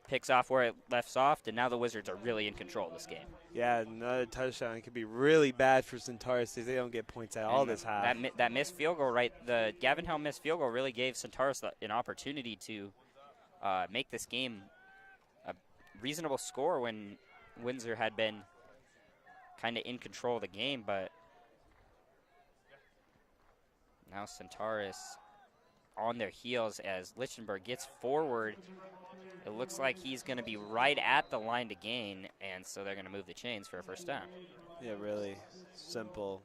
picks off where it left off, and now the Wizards are really in control of this game. Yeah, another touchdown could be really bad for Centaurus if they don't get points at all this half. That missed field goal, right? The Gavin Helm missed field goal really gave Centaurus an opportunity to make this game a reasonable score when Windsor had been kind of in control of the game, but now Centaurus on their heels as Lichtenberg gets forward. It looks like he's going to be right at the line to gain, and so they're going to move the chains for a first down. Yeah, really simple.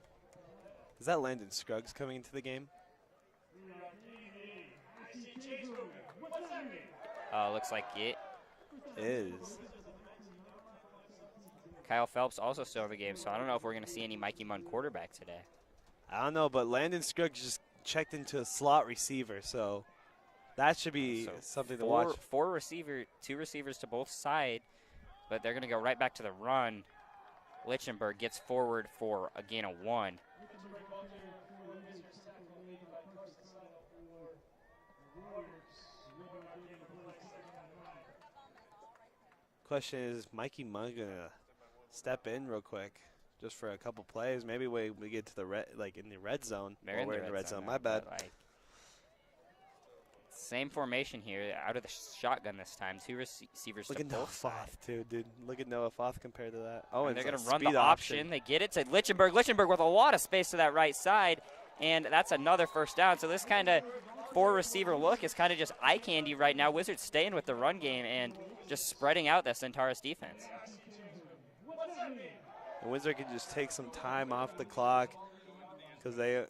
Is that Landon Scruggs coming into the game? Looks like it is. Kyle Phelps also still in the game, so I don't know if we're going to see any Mikey Mun quarterback today. I don't know, but Landon Scruggs just checked into a slot receiver, so that should be something to watch. Two receivers to both sides, but they're going to go right back to the run. Lichtenberg gets forward for a gain of 1. Question is Mikey Mun going to step in real quick just for a couple plays? Maybe we get to the in the red zone. We're in the red zone. My bad. Same formation here, out of the shotgun this time. Two receivers Look to at Noah both sides. Foth, too, dude. Look at Noah Foth compared to that. Oh, and they're going to run the option. They get it to Lichtenberg. Lichtenberg with a lot of space to that right side, and that's another first down. So this kind of 4-receiver look is kind of just eye candy right now. Wizards staying with the run game and just spreading out the Centaurus defense. And Windsor could just take some time off the clock because they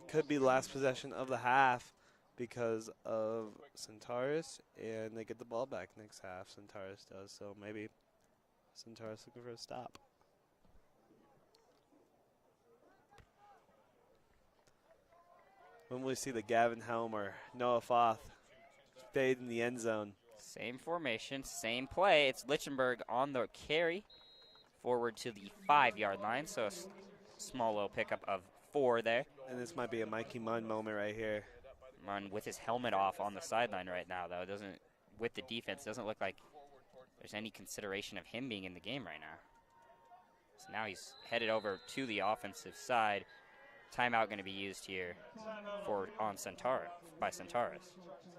could be last possession of the half because of Centaurus, and they get the ball back next half. Centaurus does, so maybe Centaurus looking for a stop. When will we see the Gavin Helm or Noah Foth fade in the end zone? Same formation, same play. It's Lichtenberg on the carry forward to the 5-yard line, so a small little pickup of 4 there. And this might be a Mikey Mun moment right here. Mun with his helmet off on the sideline right now, though. With the defense, doesn't look like there's any consideration of him being in the game right now. So now he's headed over to the offensive side. Timeout going to be used here by Centaurus.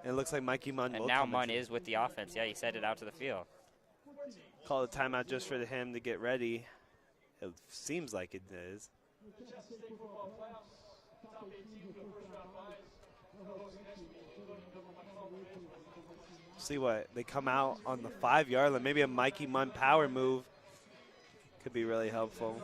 And it looks like Mikey Mun. And now Mun is with the offense. Yeah, he's headed out to the field. Call the timeout just for him to get ready. It seems like it is. See what they come out on the 5-yard line. Maybe a Mikey Mun power move could be really helpful.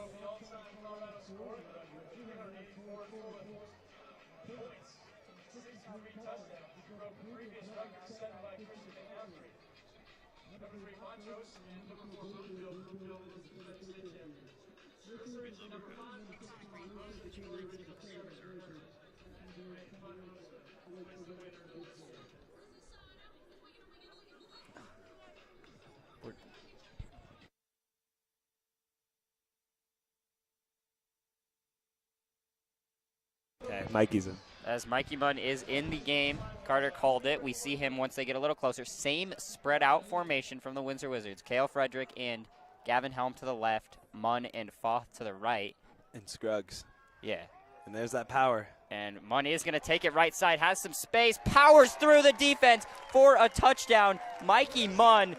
Okay, Mikey's in. As Mikey Mun is in the game, Carter called it. We see him once they get a little closer. Same spread out formation from the Windsor Wizards. Cale Frederick and Gavin Helm to the left, Mun and Foth to the right. And Scruggs. Yeah. And there's that power. And Mun is going to take it right side, has some space, powers through the defense for a touchdown. Mikey Mun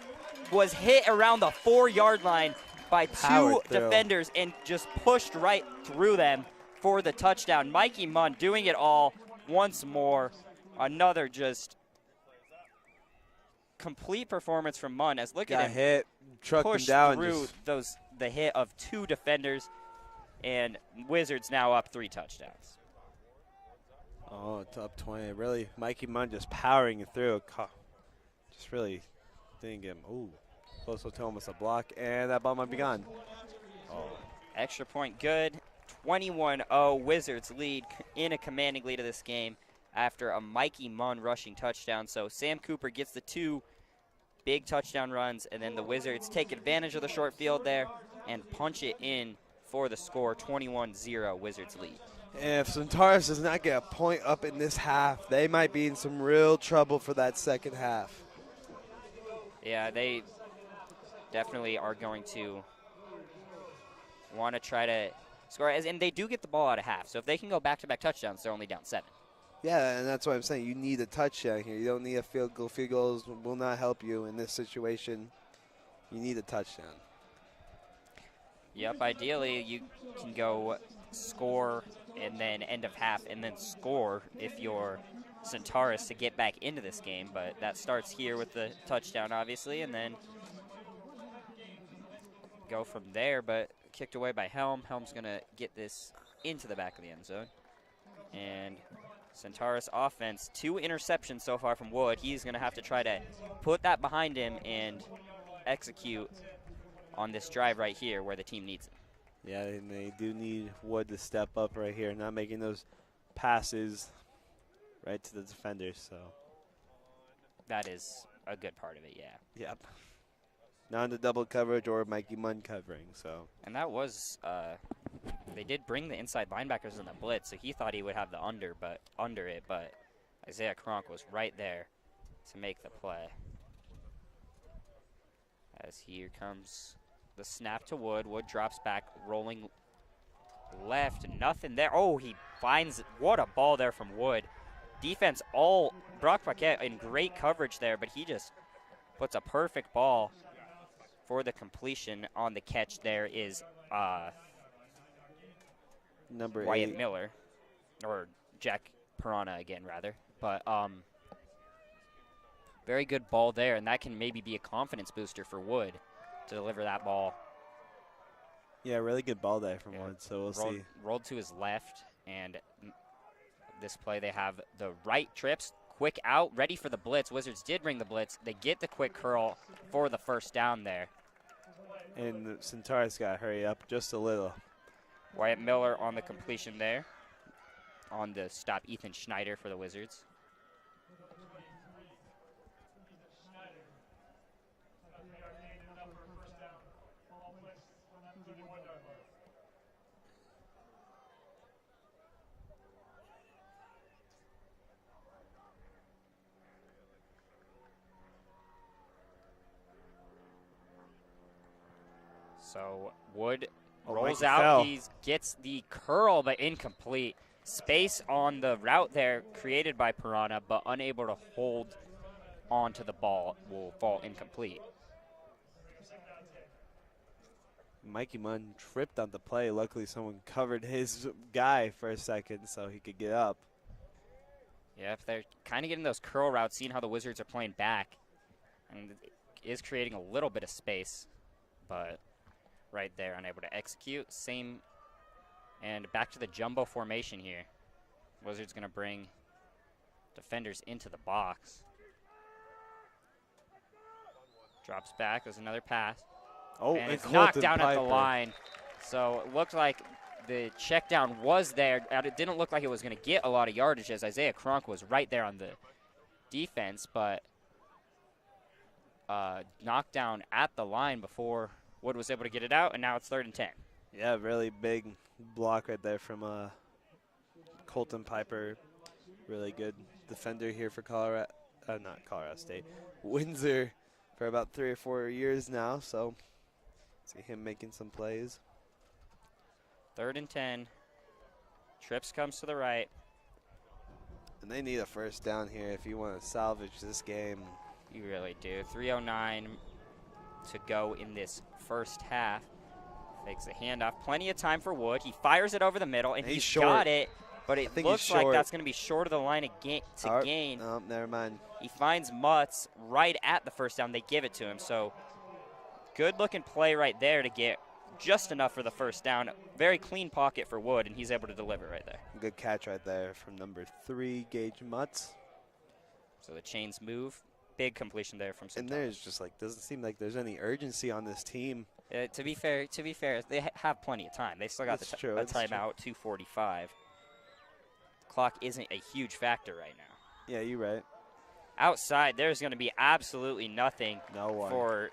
was hit around the 4-yard line by two defenders and just pushed right through them for the touchdown. Mikey Mun doing it all once more. Another just complete performance from Mun as look at him hit, trucked push him down through the hit of 2 defenders, and Wizards now up 3 touchdowns. Oh, it's up 20. Really, Mikey Mun just powering it through. Just really didn't get him. Ooh, close to almost a block, and that ball might be gone. Oh, extra point good. 21-0, Wizards lead in a commanding lead of this game. after a Mikey Mun rushing touchdown. So Sam Cooper gets the 2 big touchdown runs, and then the Wizards take advantage of the short field there and punch it in for the score. 21-0 Wizards lead. If Centaurus does not get a point up in this half, they might be in some real trouble for that second half. Yeah, they definitely are going to want to try to score. And they do get the ball out of half. So if they can go back-to-back touchdowns, they're only down 7. Yeah, and that's what I'm saying. You need a touchdown here. You don't need a field goal. Field goals will not help you in this situation. You need a touchdown. Yep, ideally you can go score and then end of half and then score if you're Centaurus to get back into this game. But that starts here with the touchdown, obviously, and then go from there. But kicked away by Helm. Helm's going to get this into the back of the end zone. And Centaurus offense, 2 interceptions so far from Wood. He's going to have to try to put that behind him and execute on this drive right here where the team needs it. Yeah, and they do need Wood to step up right here, not making those passes right to the defenders. So that is a good part of it, yeah. Yep. Not in the double coverage or Mikey Mun covering. So. And that was they did bring the inside linebackers in the blitz, so he thought he would have the under it, but Isaiah Kronk was right there to make the play. As here comes the snap to Wood. Wood drops back, rolling left, nothing there. Oh, he finds, what a ball there from Wood. Defense all, Brock Paquette in great coverage there, but he just puts a perfect ball for the completion. On the catch there is number Wyatt 8. Miller, or Jack Piranha again, rather. But very good ball there, and that can maybe be a confidence booster for Wood to deliver that ball. Yeah, really good ball there from Wood, so we'll see. Rolled to his left, and this play they have the right trips, quick out, ready for the blitz. Wizards did bring the blitz. They get the quick curl for the first down there. And the Centaurus got to hurry up just a little. Wyatt Miller on the completion there, on the stop Ethan Schneider for the Wizards. So Wood rolls out. He gets the curl, but incomplete. Space on the route there created by Piranha, but unable to hold on to the ball. Will fall incomplete. Mikey Mun tripped on the play. Luckily, someone covered his guy for a second so he could get up. Yeah, if they're kind of getting those curl routes, seeing how the Wizards are playing back, and it is creating a little bit of space, but right there, unable to execute. Same, and back to the jumbo formation here. Wizards going to bring defenders into the box. Drops back. There's another pass. Oh, and it's knocked down at the line. So it looked like the check down was there. It didn't look like it was going to get a lot of yardage as Isaiah Kronk was right there on the defense, but knocked down at the line before Wood was able to get it out, and now it's 3rd and 10. Yeah, really big block right there from Colton Piper. Really good defender here for not Colorado State, Windsor for about 3 or 4 years now, so see him making some plays. 3rd and 10. Trips comes to the right. And they need a first down here if you want to salvage this game. You really do. 3:09 to go in this first half. Fakes a handoff. Plenty of time for Wood. He fires it over the middle, and he's got it, but it looks like that's going to be short of the line to gain. Oh, never mind. He finds Mutz right at the first down. They give it to him. So good-looking play right there to get just enough for the first down. Very clean pocket for Wood, and he's able to deliver right there. Good catch right there from number 3, Gage Mutz. So the chains move. Big completion there from Centaurus. And there's just doesn't seem like there's any urgency on this team. To be fair, they have plenty of time. They still got a timeout, 2:45. clock isn't a huge factor right now. Yeah, you're right. Outside, there's going to be absolutely nothing No one. for,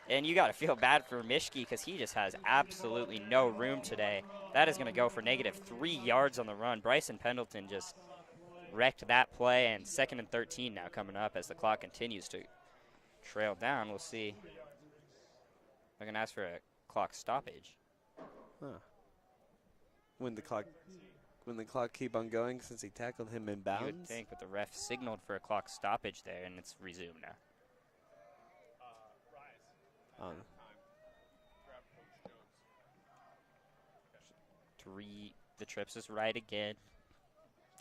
and you got to feel bad for Mishke because he just has absolutely no room today. That is going to go for -3 yards on the run. Bryson Pendleton just wrecked that play, and 2nd and 13 now coming up as the clock continues to trail down. We'll see. They're going to ask for a clock stoppage. Huh. When the clock keep on going since he tackled him in bounds? You would think, but the ref signaled for a clock stoppage there, and it's resumed now. The trips is right again.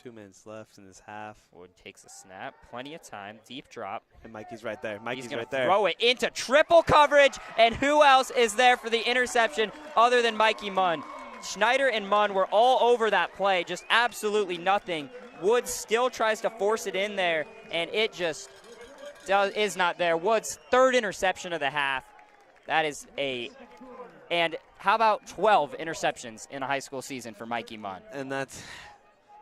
2 minutes left in this half. Wood takes a snap. Plenty of time. Deep drop. And Mikey's right there. He's Mikey's going right to there. throw it into triple coverage. And who else is there for the interception other than Mikey Mun? Schneider and Mun were all over that play. Just absolutely nothing. Woods still tries to force it in there, and it just is not there. Woods' 3rd interception of the half. That is and how about 12 interceptions in a high school season for Mikey Mun? And that's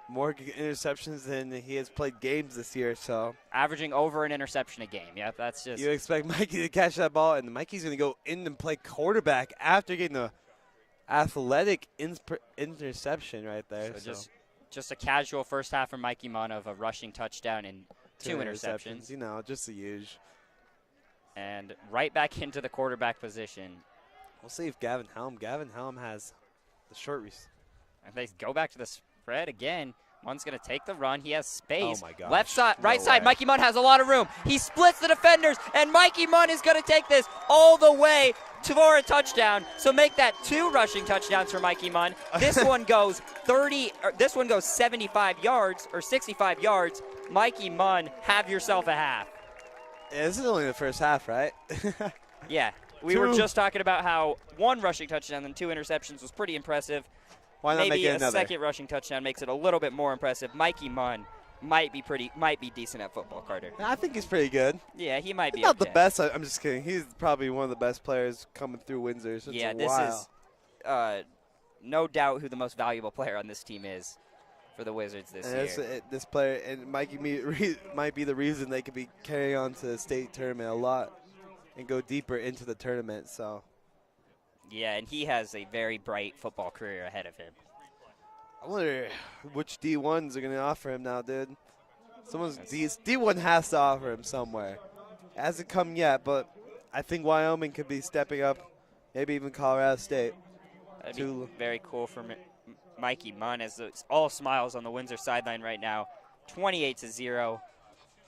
more interceptions than he has played games this year, so. Averaging over an interception a game. Yeah, that's just. You expect Mikey to catch that ball, and Mikey's going to go in and play quarterback after getting the athletic interception right there. So just a casual first half from Mikey Mun of a rushing touchdown and 2 interceptions. You know, just the usual. And right back into the quarterback position. We'll see if Gavin Helm has the short receiver. And they go back to the spread again. Mun's going to take the run. He has space. Oh, my gosh. Left side, right No side. way. Mikey Mun has a lot of room. He splits the defenders, and Mikey Mun is going to take this all the way for a touchdown. So make that 2 rushing touchdowns for Mikey Mun. This one goes 75 yards or 65 yards. Mikey Mun, have yourself a half. Yeah, this is only the first half, right? Yeah. We were just talking about how 1 rushing touchdown and 2 interceptions was pretty impressive. Why not Maybe make it a another? 2nd rushing touchdown makes it a little bit more impressive. Mikey Mun might be decent at football, Carter. I think he's pretty good. Yeah, he might be Not okay. the best. I'm just kidding. He's probably one of the best players coming through Windsor since Yeah, a this while. is no doubt who the most valuable player on this team is for the Wizards this year. This player and Mikey might be the reason they could be carrying on to the state tournament a lot and go deeper into the tournament. So. Yeah, and he has a very bright football career ahead of him. I wonder which D1s are going to offer him now, dude. D1 has to offer him somewhere. It hasn't come yet, but I think Wyoming could be stepping up, maybe even Colorado State. That'd be very cool for Mikey Mun as it's all smiles on the Windsor sideline right now. 28-0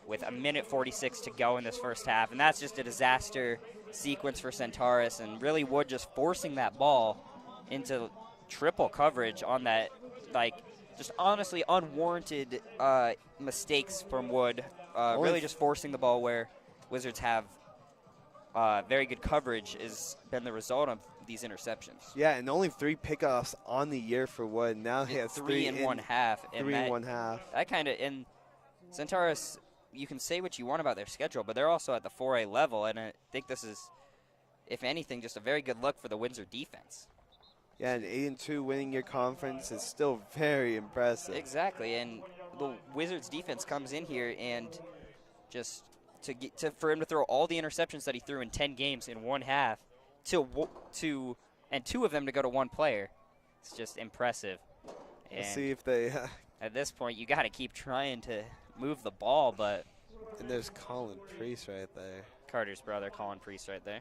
with 1:46 to go in this first half, and that's just a disaster sequence for Centaurus, and really Wood just forcing that ball into triple coverage on that, just honestly unwarranted mistakes from Wood. Really just forcing the ball where Wizards have very good coverage has been the result of these interceptions. Yeah, and only 3 pickoffs on the year for Wood. Now he has 3 in 1 half. 3 in 1 half. That kind of, and Centaurus, you can say what you want about their schedule, but they're also at the 4A level, and I think this is, if anything, just a very good look for the Windsor defense. Yeah, and 8-2 winning your conference is still very impressive. Exactly, and the Wizards defense comes in here and just for him to throw all the interceptions that he threw in 10 games in 1 half, and 2 of them to go to 1 player. It's just impressive. We'll see if they. At this point, you got to keep trying to move the ball, but. And there's Colin Priest right there. Carter's brother, Colin Priest, right there.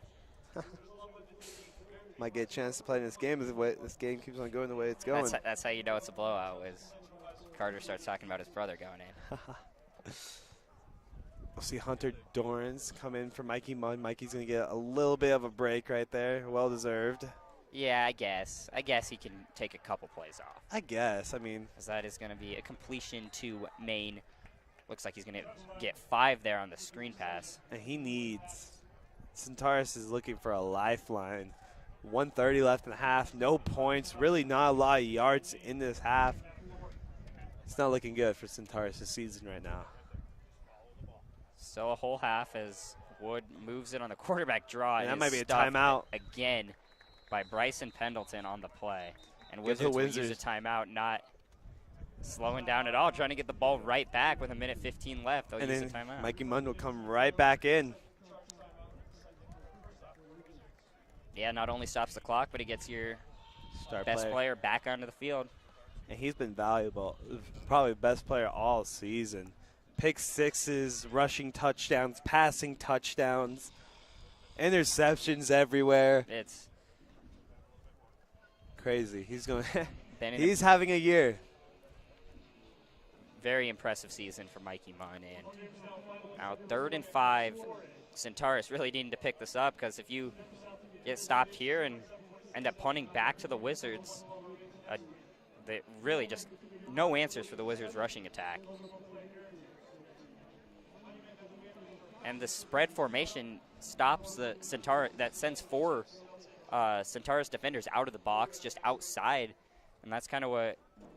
Might get a chance to play in this game if this game keeps on going the way it's going. That's how you know it's a blowout, is Carter starts talking about his brother going in. We'll see Hunter Dorrance come in for Mikey Mun. Mikey's going to get a little bit of a break right there. Well-deserved. Yeah, I guess. I guess he can take a couple plays off. I guess. I mean. Because that is going to be a completion to Maine. Looks like he's going to get 5 there on the screen pass. And he needs. Centaurus is looking for a lifeline. 1:30 left in the half. No points. Really not a lot of yards in this half. It's not looking good for Centaurus this season right now. Still a whole half as Wood moves it on the quarterback draw. And that might be a timeout. Again by Bryson Pendleton on the play. And Wizards will use a timeout, slowing down at all, trying to get the ball right back with 1:15 left. They'll And use then the timeout. Mikey Mun will come right back in. Yeah, not only stops the clock, but he gets your Star best player back onto the field. And he's been valuable. Probably best player all season. Pick sixes, rushing touchdowns, passing touchdowns, interceptions everywhere. It's crazy. He's going. been He's having a year. very impressive season for Mikey Mun. And now 3rd and 5. Centaurus really needing to pick this up, because if you get stopped here and end up punting back to the Wizards, really just no answers for the Wizards' rushing attack. And the spread formation stops the Centaurus, that sends 4 Centaurus defenders out of the box, just outside. And that's kind of what,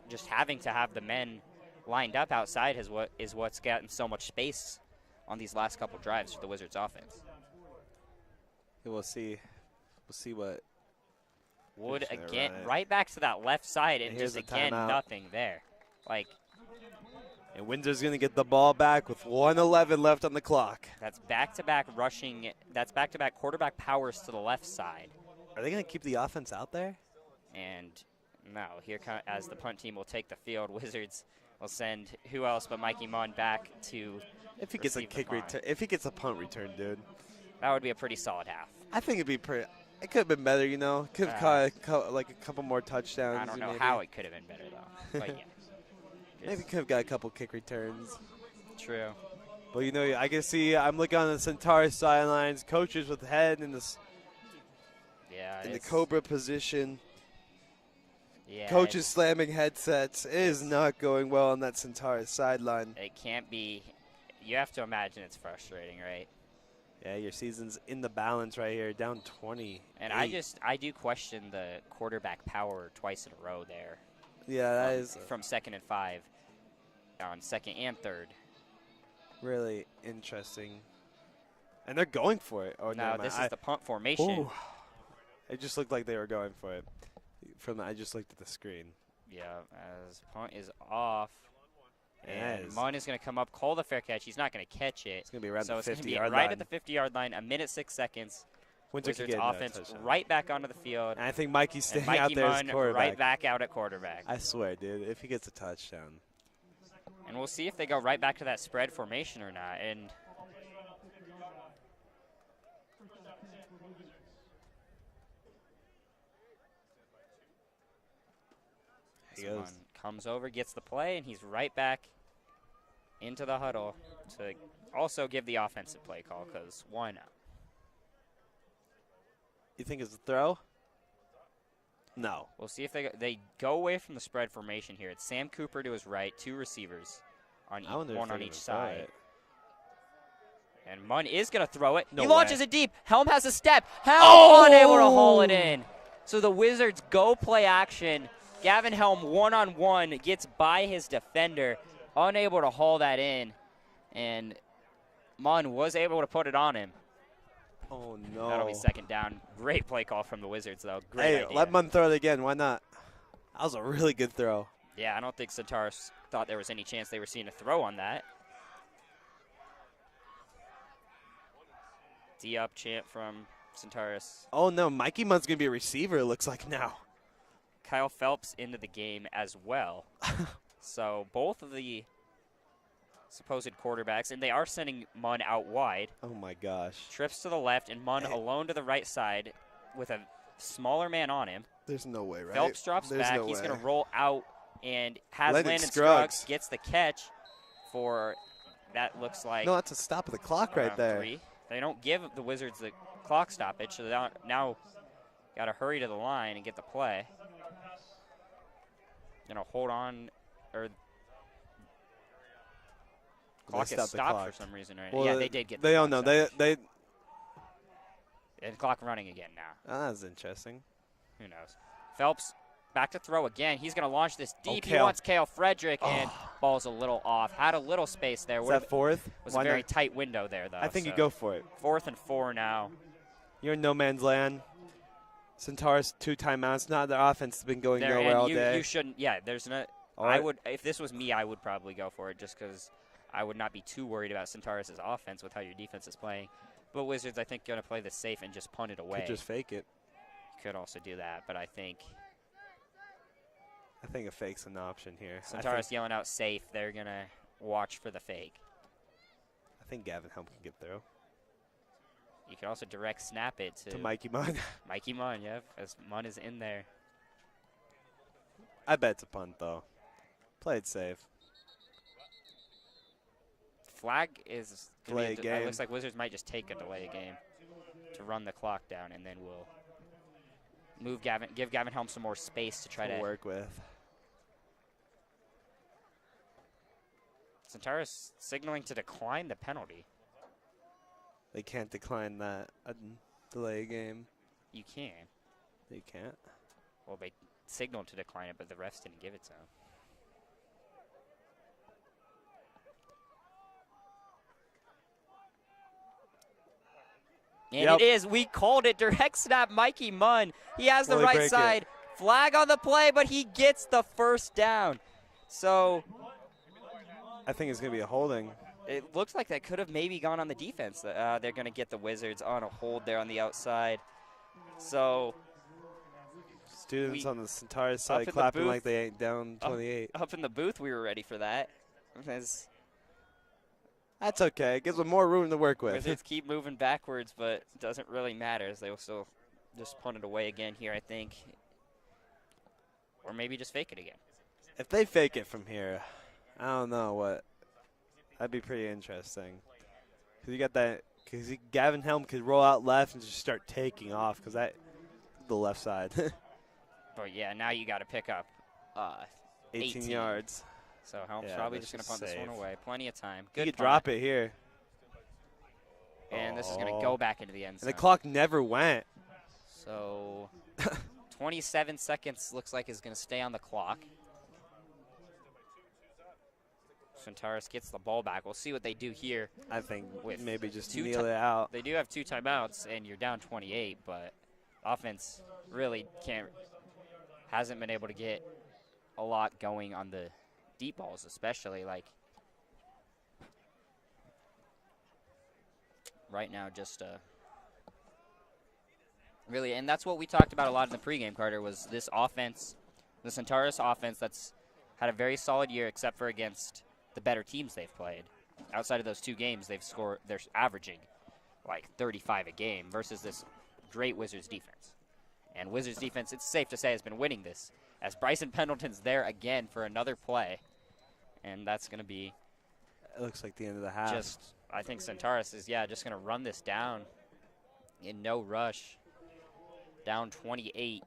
just having to have the men lined up outside is what's gotten so much space on these last couple drives for the Wizards offense. We'll see. We'll see what. Wood They're again, right. right back to that left side, and Here's just the again, timeout. nothing there. Like, And Windsor's going to get the ball back with 1:11 left on the clock. that's back-to-back rushing, that's back-to-back quarterback powers to the left side. Are they going to keep the offense out there? And no, here as the punt team will take the field, Wizards will send who else but Mikey Mun back to If he gets a receive the kick punt. return, if he gets a punt return, dude, That would be a pretty solid half. I think it'd be pretty. It could have been better, you know. Could have caught like a couple more touchdowns. I don't know maybe. how it could have been better, though. But yeah. Maybe could have got a couple kick returns. True. But you know, I can see. I'm looking on the Centaurus sidelines. Coaches with head in Yeah. the it's- Cobra position. Yeah, Coaches slamming headsets. It is not going well on that Centaurus sideline. It can't be. You have to imagine it's frustrating, right? Yeah, your season's in the balance right here, down 20. And I do question the quarterback power twice in a row there. Yeah, that is From 2nd and 5 on 2nd and 3rd. really interesting. And they're going for it. Oh, No, never mind. this is the punt formation. Ooh. It just looked like they were going for it. I just looked at the screen. Yeah, as punt is off. And Yes. Mun is going to come up, call the fair catch. He's not going to catch it. It's going to be around So the it's going to be 50-yard right line. at the 50-yard line, 1:06. Windsor could Wizards get another offense touchdown. right back onto the field. And I think Mikey's And staying out Mikey there as Mun quarterback. right back out at quarterback. I swear, dude, if he gets a touchdown. And we'll see if they go right back to that spread formation or not. And He this goes. one comes over, gets the play, and he's right back into the huddle to also give the offensive play call, because why not? You think it's a throw? No. We'll see if they go away from the spread formation here. It's Sam Cooper to his right, 2 receivers, on I wonder if one they're on gonna each throw side. it. And Mun is going to throw it. No He launches way. it deep. Helm has a step. Helm Oh! unable to haul it in. So the Wizards go play action. Gavin Helm one-on-one gets by his defender, unable to haul that in. And Mun was able to put it on him. Oh, no. That'll be 2nd down. Great play call from the Wizards, though. Great Hey, idea. let Mun throw it again. Why not? That was a really good throw. Yeah, I don't think Centaurus thought there was any chance they were seeing a throw on that. D-up chant from Centaurus. Oh, no. Mikey Mun's going to be a receiver, it looks like now. Kyle Phelps into the game as well. So both of the supposed quarterbacks, and they are sending Mun out wide. Oh, my gosh. Trips to the left, and Mun alone to the right side with a smaller man on him. There's no way, right? Phelps drops There's back. No He's way. going to roll out and has Landon Landon Scruggs. Scruggs gets the catch for, that looks like, No, that's a stop of the clock right around there. 3. They don't give the Wizards the clock stoppage, so they now got to hurry to the line and get the play. Hold on, or clock stopped is the stopped clock. for some reason, right? Well, Yeah, they did get. They the don't clock know. stoppage. They And the clock running again now. That's interesting. Who knows? Phelps back to throw again. He's going to launch this deep. He Kale. wants Kale Frederick, and ball's a little off. Had a little space there. Is that 4th? Was Why a very not? tight window there, though. I think you so go for it. 4th and 4 now. You're in no man's land. Centaurus 2 timeouts. Not their offense has been going There, nowhere and all you, day. you shouldn't. Yeah, there's no. I would, if this was me, I would probably go for it just because I would not be too worried about Centaurus' offense with how your defense is playing. But Wizards, I think, going to play this safe and just punt it away. Could just fake it. Could also do that, but I think a fake's an option here. Centaurus yelling out safe. They're going to watch for the fake. I think Gavin Helm can get through. You can also direct snap it to Mikey Mun. Mikey Mun, yeah, as Mun is in there. I bet it's a punt, though. Play it safe. Flag is delay a game. It looks like Wizards might just take a delay game to run the clock down, and then we'll give Gavin Helm some more space to try to work with. Centaurus signaling to decline the penalty. They can't decline that delay game. You can. They can't. Well, they signaled to decline it, but the refs didn't give it to them. And it is. We called it. Direct snap, Mikey Mun. He has the right side. Flag on the play, but he gets the first down. So I think it's going to be a holding. It looks like that could have maybe gone on the defense. They're going to get the Wizards on a hold there on the outside. So students on the Centaurus side clapping like they ain't down 28. Up in the booth, we were ready for that. That's okay. It gives them more room to work with. Wizards keep moving backwards, but it doesn't really matter as they will still just punt it away again here, I think. Or maybe just fake it again. If they fake it from here, I don't know what. That'd be pretty interesting. Because you got that. Because Gavin Helm could roll out left and just start taking off because that the left side. But yeah, now you got to pick up 18 yards. So Helm's probably just going to punt this one away. Plenty of time. Good. You could punt. drop it here. And this is going to go back into the end zone. And the clock never went. So 27 seconds looks like is going to stay on the clock. Centaurus gets the ball back. We'll see what they do here. I think with maybe just kneel it out. They do have 2 timeouts, and you're down 28, but offense really hasn't been able to get a lot going on the deep balls, especially like right now. Just really, and that's what we talked about a lot in the pregame, Carter, was this offense, the Centaurus offense that's had a very solid year except for against the better teams they've played. Outside of those 2 games, they're averaging like 35 a game versus this great Wizards defense. And Wizards defense, it's safe to say, has been winning this as Bryson Pendleton's there again for another play. And that's going to be... It looks like the end of the half. I think Centaurus is, just going to run this down in no rush. Down 28.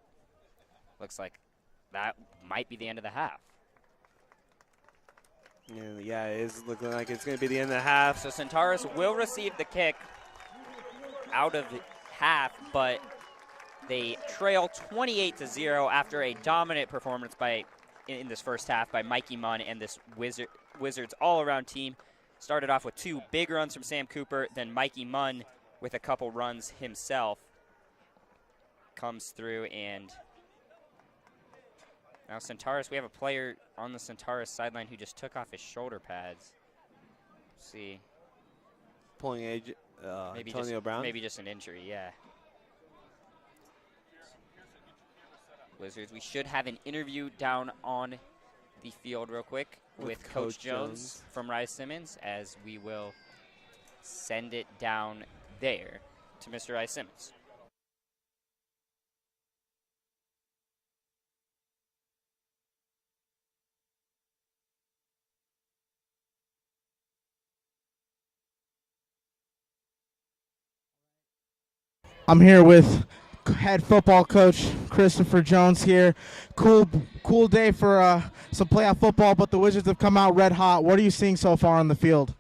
Looks like that might be the end of the half. Yeah, it is looking like it's going to be the end of the half. So Centaurus will receive the kick out of the half, but they trail 28-0 after a dominant performance in this first half by Mikey Mun and this Wizards all-around team. Started off with 2 big runs from Sam Cooper, then Mikey Mun with a couple runs himself comes through, and now Centaurus, we have a player on the Centaurus sideline who just took off his shoulder pads. Let's see. Pulling Antonio Brown? Maybe just an injury, yeah. Wizards, we should have an interview down on the field real quick with Coach Jones from Rice Simmons, as we will send it down there to Mr. Rice Simmons. I'm here with head football coach Christopher Jones here. Cool day for some playoff football, but the Wizards have come out red hot. What are you seeing so far on the field?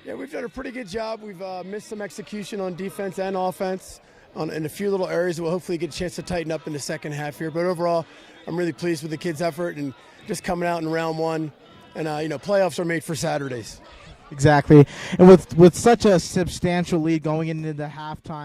Yeah, we've done a pretty good job. We've missed some execution on defense and offense in a few little areas that we'll hopefully get a chance to tighten up in the second half here. But overall, I'm really pleased with the kids' effort and just coming out in round 1. And, playoffs are made for Saturdays. Exactly. And with such a substantial lead going into the halftime,